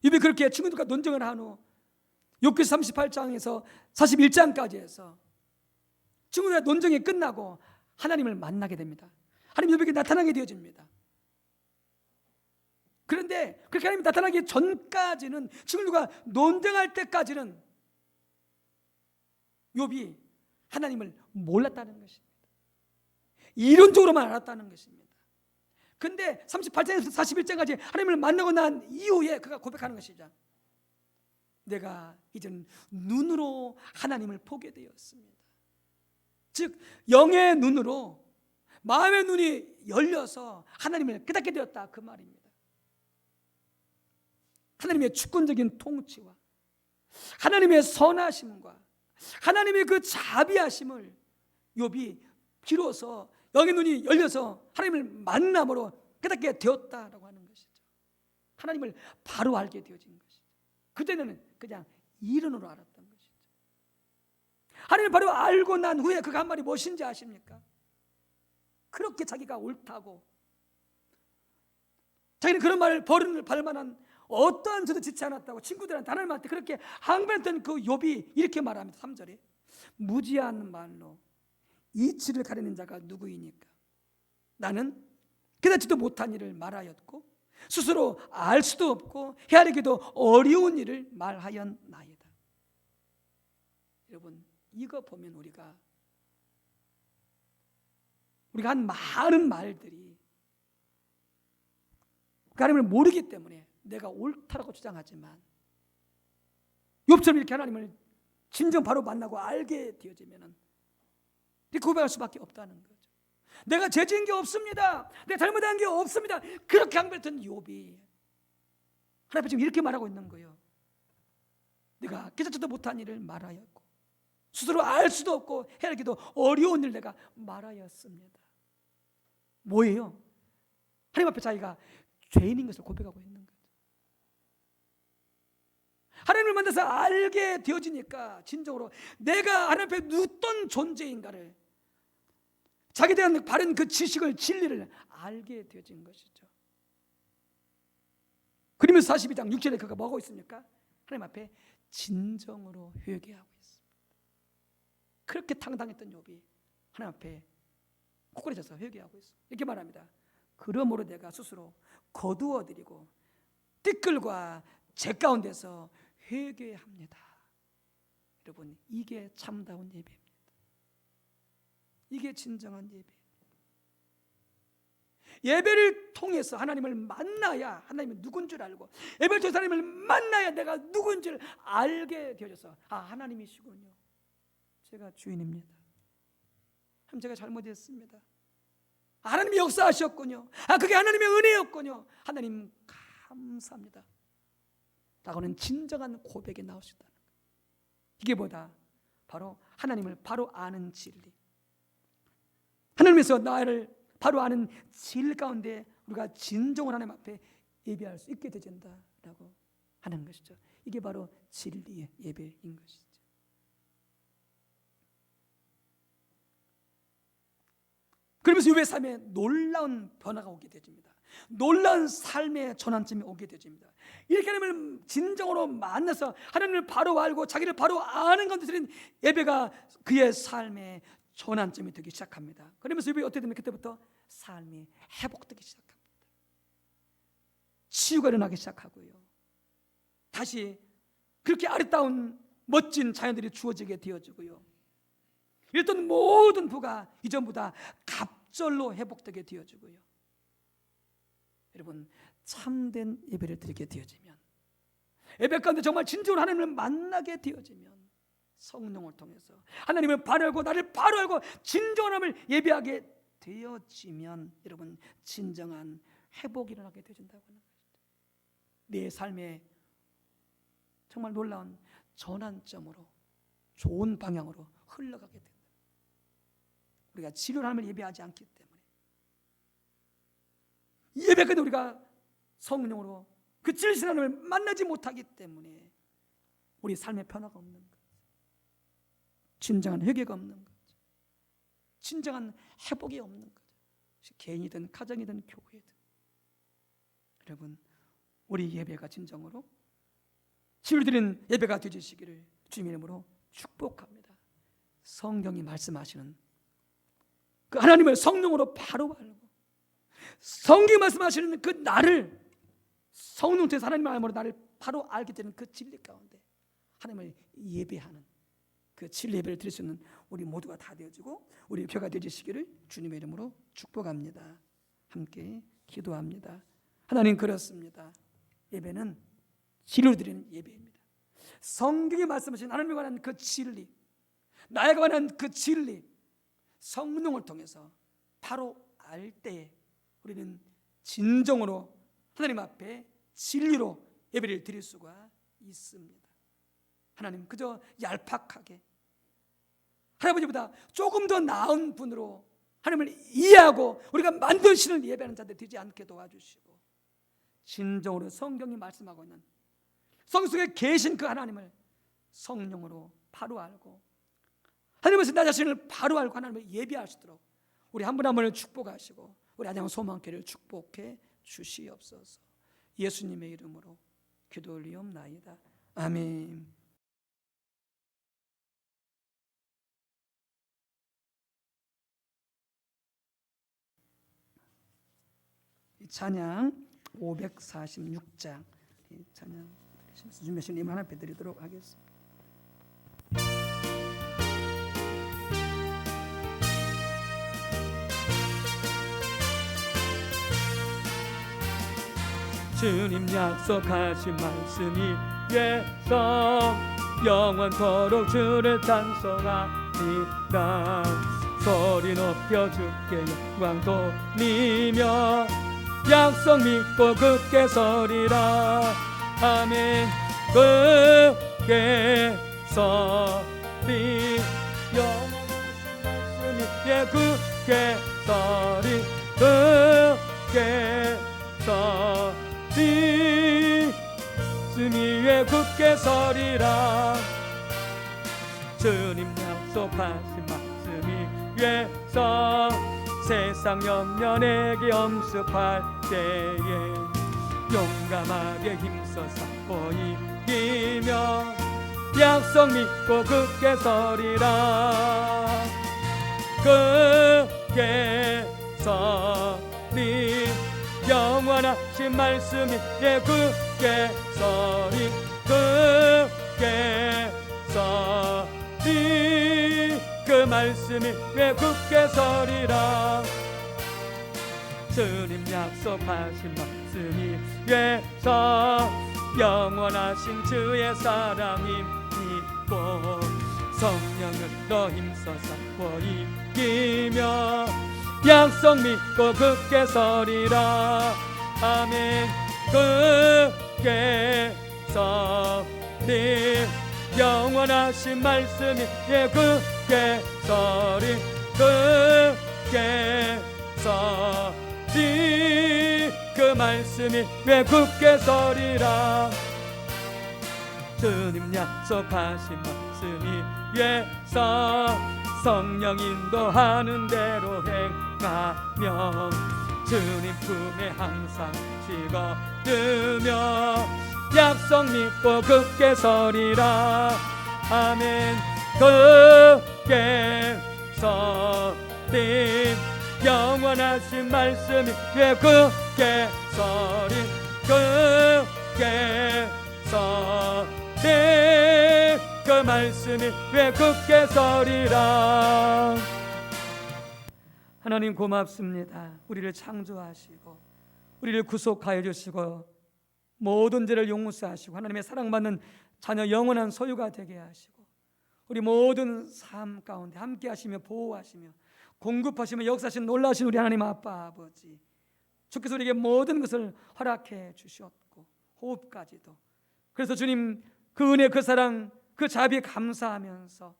S2: 욥이 그렇게 친구들과 논쟁을 한 후 욥기 38장에서 41장까지 해서 친구들의 논쟁이 끝나고 하나님을 만나게 됩니다. 하나님 욥에게 나타나게 되어집니다. 그런데 그렇게 하나님이 나타나기 전까지는, 친구들과 논쟁할 때까지는 욥이 하나님을 몰랐다는 것입니다. 이론적으로만 알았다는 것입니다. 근데 38장에서 41장까지 하나님을 만나고 난 이후에 그가 고백하는 것이죠. 내가 이제는 눈으로 하나님을 보게 되었습니다. 즉 영의 눈으로, 마음의 눈이 열려서 하나님을 깨닫게 되었다, 그 말입니다. 하나님의 주권적인 통치와 하나님의 선하심과 하나님의 그 자비하심을 욥이 비로소 영의 눈이 열려서 하나님을 만남으로 깨닫게 되었다라고 하는 것이죠. 하나님을 바로 알게 되어진 것이죠. 그때는 그냥 이론으로 알았던 것이죠. 하나님을 바로 알고 난 후에 그가 한 말이 무엇인지 아십니까? 그렇게 자기가 옳다고, 자기는 그런 말을 버릇을 발 만한 어떠한 저도 짓지 않았다고 친구들한테, 하나님한테 그렇게 항변했던 그 욥이 이렇게 말합니다. 3절에 무지한 말로 이치를 가리는 자가 누구이니까? 나는 깨닫지도 못한 일을 말하였고 스스로 알 수도 없고 헤아리기도 어려운 일을 말하였나이다. 여러분, 이거 보면 우리가 한 많은 말들이 하나님을 모르기 때문에 내가 옳다라고 주장하지만, 욥처럼 이렇게 하나님을 진정 바로 만나고 알게 되어지면은 이렇게 고백할 수밖에 없다는 거죠. 내가 죄 지은 게 없습니다, 내가 잘못한 게 없습니다, 그렇게 항변했던 욥이 하나님 앞에 지금 이렇게 말하고 있는 거예요. 내가 깨닫지도 못한 일을 말하였고 스스로 알 수도 없고 헤아리기도 어려운 일을 내가 말하였습니다. 뭐예요? 하나님 앞에 자기가 죄인인 것을 고백하고 있는 거예요. 하나님을 만나서 알게 되어지니까 진정으로 내가 하나님 앞에 어떤 존재인가를, 자기에 대한 바른 그 지식을, 진리를 알게 되어진 것이죠. 그러면서 42장 6절에 그가 뭐하고 있습니까? 하나님 앞에 진정으로 회개하고 있습니다. 그렇게 당당했던 욥이 하나님 앞에 코골이져서 회개하고 있습니다. 이렇게 말합니다. 그러므로 내가 스스로 거두어드리고 띠끌과 제 가운데서 회개합니다. 여러분, 이게 참다운 예배입니다. 이게 진정한 예배입니다. 예배를 통해서 하나님을 만나야 하나님은 누군 줄 알고, 예배를 통해서 하나님을 만나야 내가 누군 줄 알게 되어져서, 아, 하나님이시군요, 제가 주인입니다, 하나님 제가 잘못했습니다, 하나님이 역사하셨군요, 아, 그게 하나님의 은혜였군요, 하나님 감사합니다 라고는 진정한 고백이 나올 수 있다는 거예요. 이게 뭐다? 바로 하나님을 바로 아는 진리, 하나님에서 나를 바로 아는 진리 가운데 우리가 진정으로 하나님 앞에 예배할 수 있게 되진다라고 하는 것이죠. 이게 바로 진리의 예배인 것이죠. 그러면서 욥의 삶에 놀라운 변화가 오게 되집니다. 놀라운 삶의 전환점이 오게 되집니다. 이렇게 하나님을 진정으로 만나서 하나님을 바로 알고 자기를 바로 아는 가운데 드린 예배가 그의 삶의 전환점이 되기 시작합니다. 그러면서 욥이 어떻게 됩니까? 그때부터 삶이 회복되기 시작합니다. 치유가 일어나기 시작하고요, 다시 그렇게 아름다운 멋진 자연들이 주어지게 되어지고요, 이랬던 모든 부가 이전보다 갑절로 회복되게 되어지고요. 여러분, 참된 예배를 드리게 되어지면, 예배 가운데 정말 진정으로 하나님을 만나게 되어지면, 성령을 통해서 하나님을 바로 알고 나를 바로 알고 진정한 하나님을 예배하게 되어지면, 여러분, 진정한 회복이 일어나게 되어진다고 하는 것이죠. 내 삶에 정말 놀라운 전환점으로, 좋은 방향으로 흘러가게 된다. 우리가 치료를 하나님을 예배하지 않기 때문에, 예배까지 우리가 성령으로 그 진리신 하나님을 만나지 못하기 때문에 우리 삶의 변화가 없는 거죠. 진정한 회개가 없는 거죠. 진정한 회복이 없는 거죠. 개인이든 가정이든 교회든. 여러분, 우리 예배가 진정으로 치유 드리는 예배가 되시기를 주님의 이름으로 축복합니다. 성경이 말씀하시는 그 하나님을 성령으로 바로 알고, 성경이 말씀하시는 그 나를 성령 통해서 하나님의 말씀으로 나를 바로 알게 되는 그 진리 가운데 하나님을 예배하는 그 진리 예배를 드릴 수 있는 우리 모두가 다 되어지고 우리 교회가 되시기를 주님의 이름으로 축복합니다. 함께 기도합니다. 하나님, 그렇습니다. 예배는 진리로 드리는 예배입니다. 성경이 말씀하신 하나님에 관한 그 진리, 나에 관한 그 진리, 성령을 통해서 바로 알 때에 우리는 진정으로 하나님 앞에 진리로 예배를 드릴 수가 있습니다. 하나님, 그저 얄팍하게 할아버지보다 조금 더 나은 분으로 하나님을 이해하고 우리가 만드시는 예배하는 자들 되지 않게 도와주시고, 진정으로 성경이 말씀하고 있는 성경 속에 계신 그 하나님을 성령으로 바로 알고, 하나님께서 나 자신을 바로 알고 하나님을 예배할 수 있도록 우리 한 분 한 분을 축복하시고 우리 안양 소망교회를 축복해 주시옵소서. 예수님의 이름으로 기도 올리옵나이다. 아멘. 찬양 546장 찬양 준비하신 님 하나 뵈드리도록 하겠습니다.
S3: 주님 약속하신 말씀이 예서 영원토록 주를 찬송하리라. 소리 높여 주께 영광 돌리며 약속 믿고 굳게 서리라. 아멘. 굳게 서리 영원하신 말씀이 굳게 서리 굳게 서리 주님 위에 굳게 서리라. 주님 약속하신 말씀이 위에서 세상 영년에게 엄습할 때에 용감하게 힘써 싸워 이기며 약속 믿고 굳게 서리라. 굳게 서리 영원하신 말씀이 굳게 서리 굳게 서리 그 말씀이 굳게 서리라. 주님 약속하신 말씀이 위에서 영원하신 주의 사랑이 있고 성령으로 힘써 싸워 이기며 약속 믿고 굳게 서리라. 아멘. 굳게 서리 영원하신 말씀이 굳게 서리 굳게 서리 그 말씀이 굳게 서리라. 주님 약속하신 말씀이 위에서 성령 인도하는 대로 행하며 주님 품에 항상 쥐거르며 약속 믿고 굳게 서리라. 아멘. 굳게 서리 영원하신 말씀이 굳게 서리 굳게 서리 그 말씀이 굳게 서리라.
S2: 하나님 고맙습니다. 우리를 창조하시고 우리를 구속하여 주시고 모든 죄를 용서하시고 하나님의 사랑받는 자녀 영원한 소유가 되게 하시고 우리 모든 삶 가운데 함께 하시며 보호하시며 공급하시며 역사하신 놀라신 우리 하나님 아빠 아버지, 주께서 우리에게 모든 것을 허락해 주셨고 호흡까지도, 그래서 주님 그 은혜 그 사랑 그 자비에 감사하면서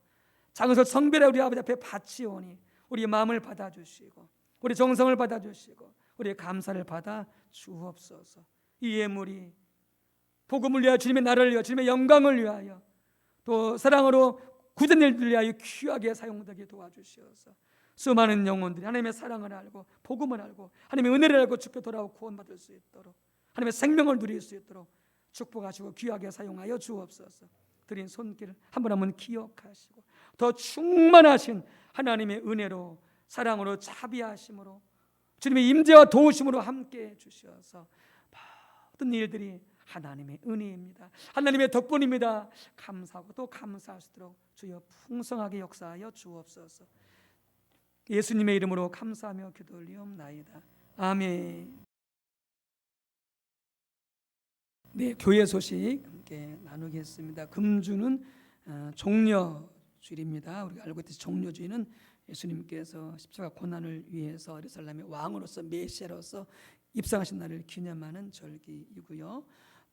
S2: 장소 성별의 우리 아버지 앞에 바치오니 우리 마음을 받아주시고 우리 정성을 받아주시고 우리의 감사를 받아 주옵소서. 이 예물이 복음을 위하여 주님의 나라를 위하여 주님의 영광을 위하여 또 사랑으로 굳은 일들을 위하여 귀하게 사용되게 도와주시옵소서. 수많은 영혼들이 하나님의 사랑을 알고 복음을 알고 하나님의 은혜를 알고 주께 돌아오고 구원받을 수 있도록 하나님의 생명을 누릴 수 있도록 축복하시고 귀하게 사용하여 주옵소서. 드린 손길을 한 번 한 번 기억하시고 더 충만하신 하나님의 은혜로 사랑으로 자비하심으로 주님의 임재와 도우심으로 함께 주셔서 모든 일들이 하나님의 은혜입니다. 하나님의 덕분입니다. 감사하고 또 감사할 수 있도록 주여 풍성하게 역사하여 주옵소서. 예수님의 이름으로 감사하며 기도 올리옵나이다. 아멘. 네, 교회 소식 함께 나누겠습니다. 금주는 종려주일입니다. 우리가 알고 있듯이 종려주일은 예수님께서 십자가 고난을 위해서 예루살렘의 왕으로서 메시아로서 입성하신 날을 기념하는 절기이고요.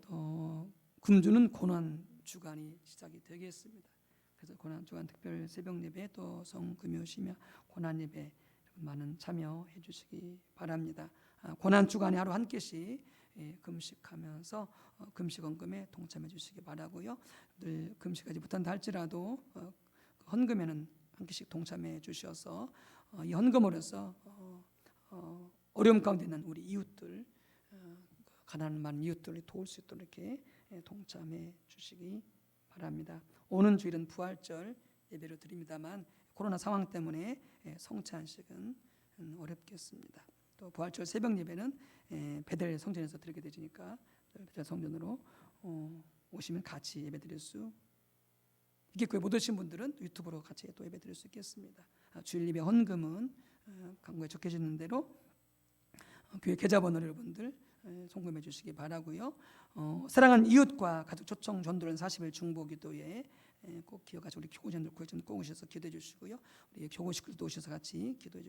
S2: 또 금주는 고난 주간이 시작이 되겠습니다. 그래서 고난 주간 특별 새벽 예배 또 성금요 심야 고난 예배 많은 참여해 주시기 바랍니다. 고난 주간에 하루 한 끼씩 금식하면서 금식 헌금에 동참해 주시기 바라고요. 늘 금식하지 못한다 할지라도 헌금에는 한 끼씩 동참해 주셔서 이 헌금으로서 어려움 가운데 있는 우리 이웃들, 가난한 많은 이웃들을 도울 수 있도록 이렇게 동참해 주시기 바랍니다. 오는 주일은 부활절 예배를 드립니다만 코로나 상황 때문에 성찬식은 어렵겠습니다. 또 부활절 새벽 예배는 베델 성전에서 드리게 되니까 베델 성전으로 오시면 같이 예배 드릴 수 있겠고요. 못 오신 분들은 유튜브로 같이 또 예배 드릴 수 있겠습니다. 주일 예배 헌금은 광고에 적혀져 있는 대로 교회 계좌번호를 여러분들 송금해 주시기 바라고요. 사랑하는 이웃과 가족 초청 전도는 40일 중보기도에 꼭 기억하시고 우리 교구전들 구역전 꼭 오셔서 기도해 주시고요. 우리 교구식들도 오셔서 같이 기도해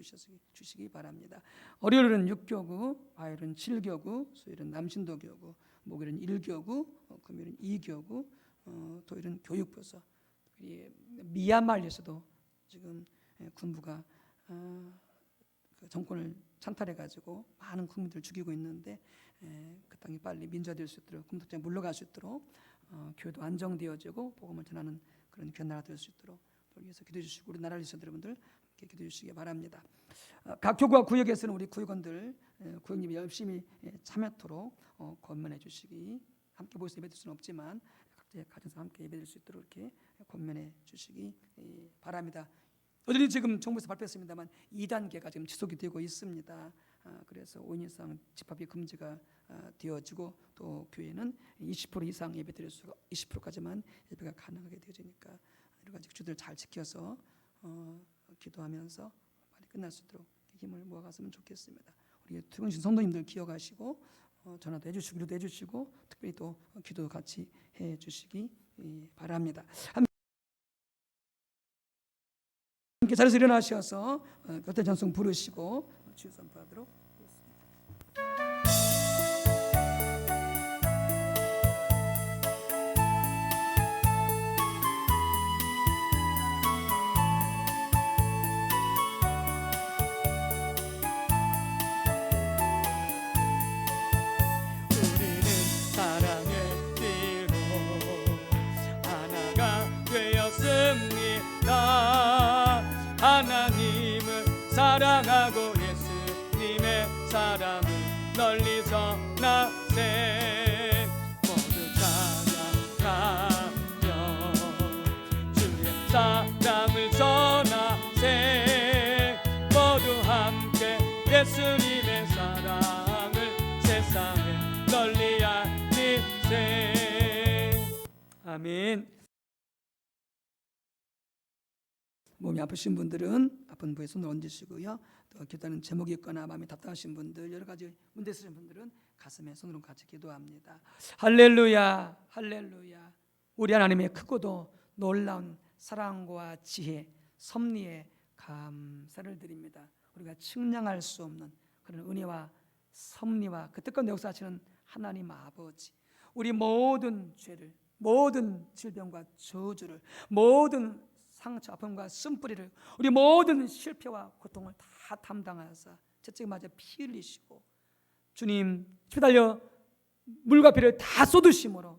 S2: 주시기 바랍니다. 월요일은 6교구, 화요일은 7교구, 수요일은 남신도 교구, 목요일은 1교구, 금요일은 2교구, 토요일은 교육부서. 미얀마에서도 지금 군부가 그 정권을 찬탈해가지고 많은 국민들을 죽이고 있는데 그 땅이 빨리 민주화될 수 있도록 군독자에 물러갈 수 있도록 교회도 안정되어지고 복음을 전하는 그런 귀한 나라 될 수 있도록 위해서 기도해 주시고 우리 나라 리서들 여러분들 함께 기도해 주시기 바랍니다. 각 교구와 구역에서는 우리 구역원들 구역님이 열심히 참여토록 권면해 주시기 함께 모여서 예배드릴 수는 없지만 각자의 가정에서 함께 예배드릴 수 있도록 이렇게 권면해 주시기 바랍니다. 여전히 지금 정부에서 발표했습니다만 2단계가 지금 지속이 되고 있습니다. 그래서 5인 이상 집합이 금지가 되어지고 또 교회는 20% 이상 예배드릴 수가 20%까지만 예배가 가능하게 되어지니까 여러 가지 규칙들을 잘 지켜서 기도하면서 빨리 끝날 수 있도록 힘을 모아갔으면 좋겠습니다. 우리 투병신 성도님들 기억하시고 전화도 해주시고 기도도 해주시고 특별히 또 기도 같이 해주시기 바랍니다. 함께 자리에서 일어나셔서 교태 찬송 부르시고 주여 선포하도록 하겠습니다.
S3: 우리는 사랑의 띠로 하나가 되었습니다. 하나님을 사랑하고 예수님의 사랑을 널리 전하세. 모두 찬양하며 주의 사랑을 전하세. 모두 함께 예수님의 사랑을 세상에 널리 알리세.
S2: 아멘. 몸이 아프신 분들은 아픈 부에 손을 얹으시고요. 또 기도하는 제목이 있거나 마음이 답답하신 분들, 여러 가지 문제 있으신 분들은 가슴에 손으로 같이 기도합니다. 할렐루야, 할렐루야. 우리 하나님의 크고도 놀라운 사랑과 지혜, 섭리에 감사를 드립니다. 우리가 측량할 수 없는 그런 은혜와 섭리와 그 뜻과 역사하시는 하나님 아버지, 우리 모든 죄를, 모든 질병과 저주를, 모든 상처, 아픔과 쓴뿌리를, 우리 모든 실패와 고통을 다 담당하사 채찍 맞아 피 흘리시고 주님 피 달려 물과 피를 다 쏟으심으로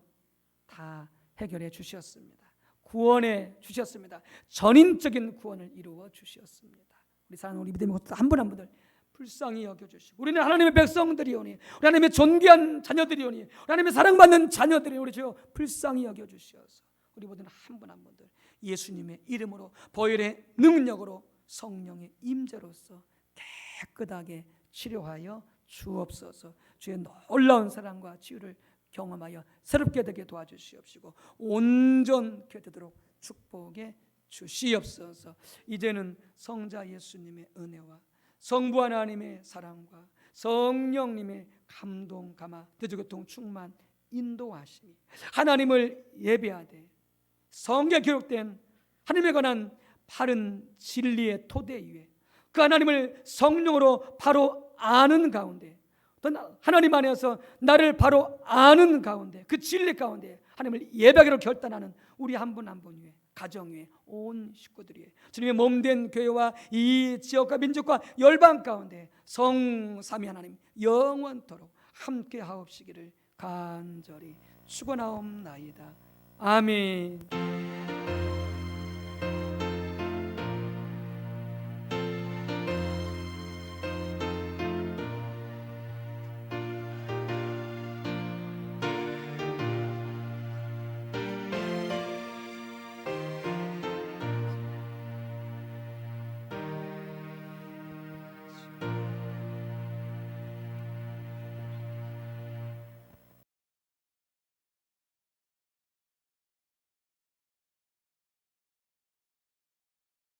S2: 다 해결해 주셨습니다. 구원해 주셨습니다. 전인적인 구원을 이루어 주셨습니다. 우리 사랑하는 우리 믿음의 한 분 한 분들 불쌍히 여겨주시고, 우리는 하나님의 백성들이오니, 우리 하나님의 존귀한 자녀들이오니, 우리 하나님의 사랑받는 자녀들이 우리 주여 불쌍히 여겨주시어서 우리 모든 한 분 한 분들 예수님의 이름으로 보혈의 능력으로 성령의 임재로서 깨끗하게 치료하여 주옵소서. 주의 놀라운 사랑과 치유를 경험하여 새롭게 되게 도와주시옵시고 온전케 되도록 축복해 주시옵소서. 이제는 성자 예수님의 은혜와 성부 하나님의 사랑과 성령님의 감동, 감화, 대주교통 충만, 인도하심이 하나님을 예배하되 성경에 기록된 하나님에 관한 바른 진리의 토대 위에 그 하나님을 성령으로 바로 아는 가운데, 하나님 안에서 나를 바로 아는 가운데, 그 진리 가운데 하나님을 예배하기로 결단하는 우리 한 분 한 분 위에, 가정 위에, 온 식구들 위에, 주님의 몸된 교회와 이 지역과 민족과 열방 가운데 성삼위 하나님 영원토록 함께 하옵시기를 간절히 축원하옵나이다. 아멘.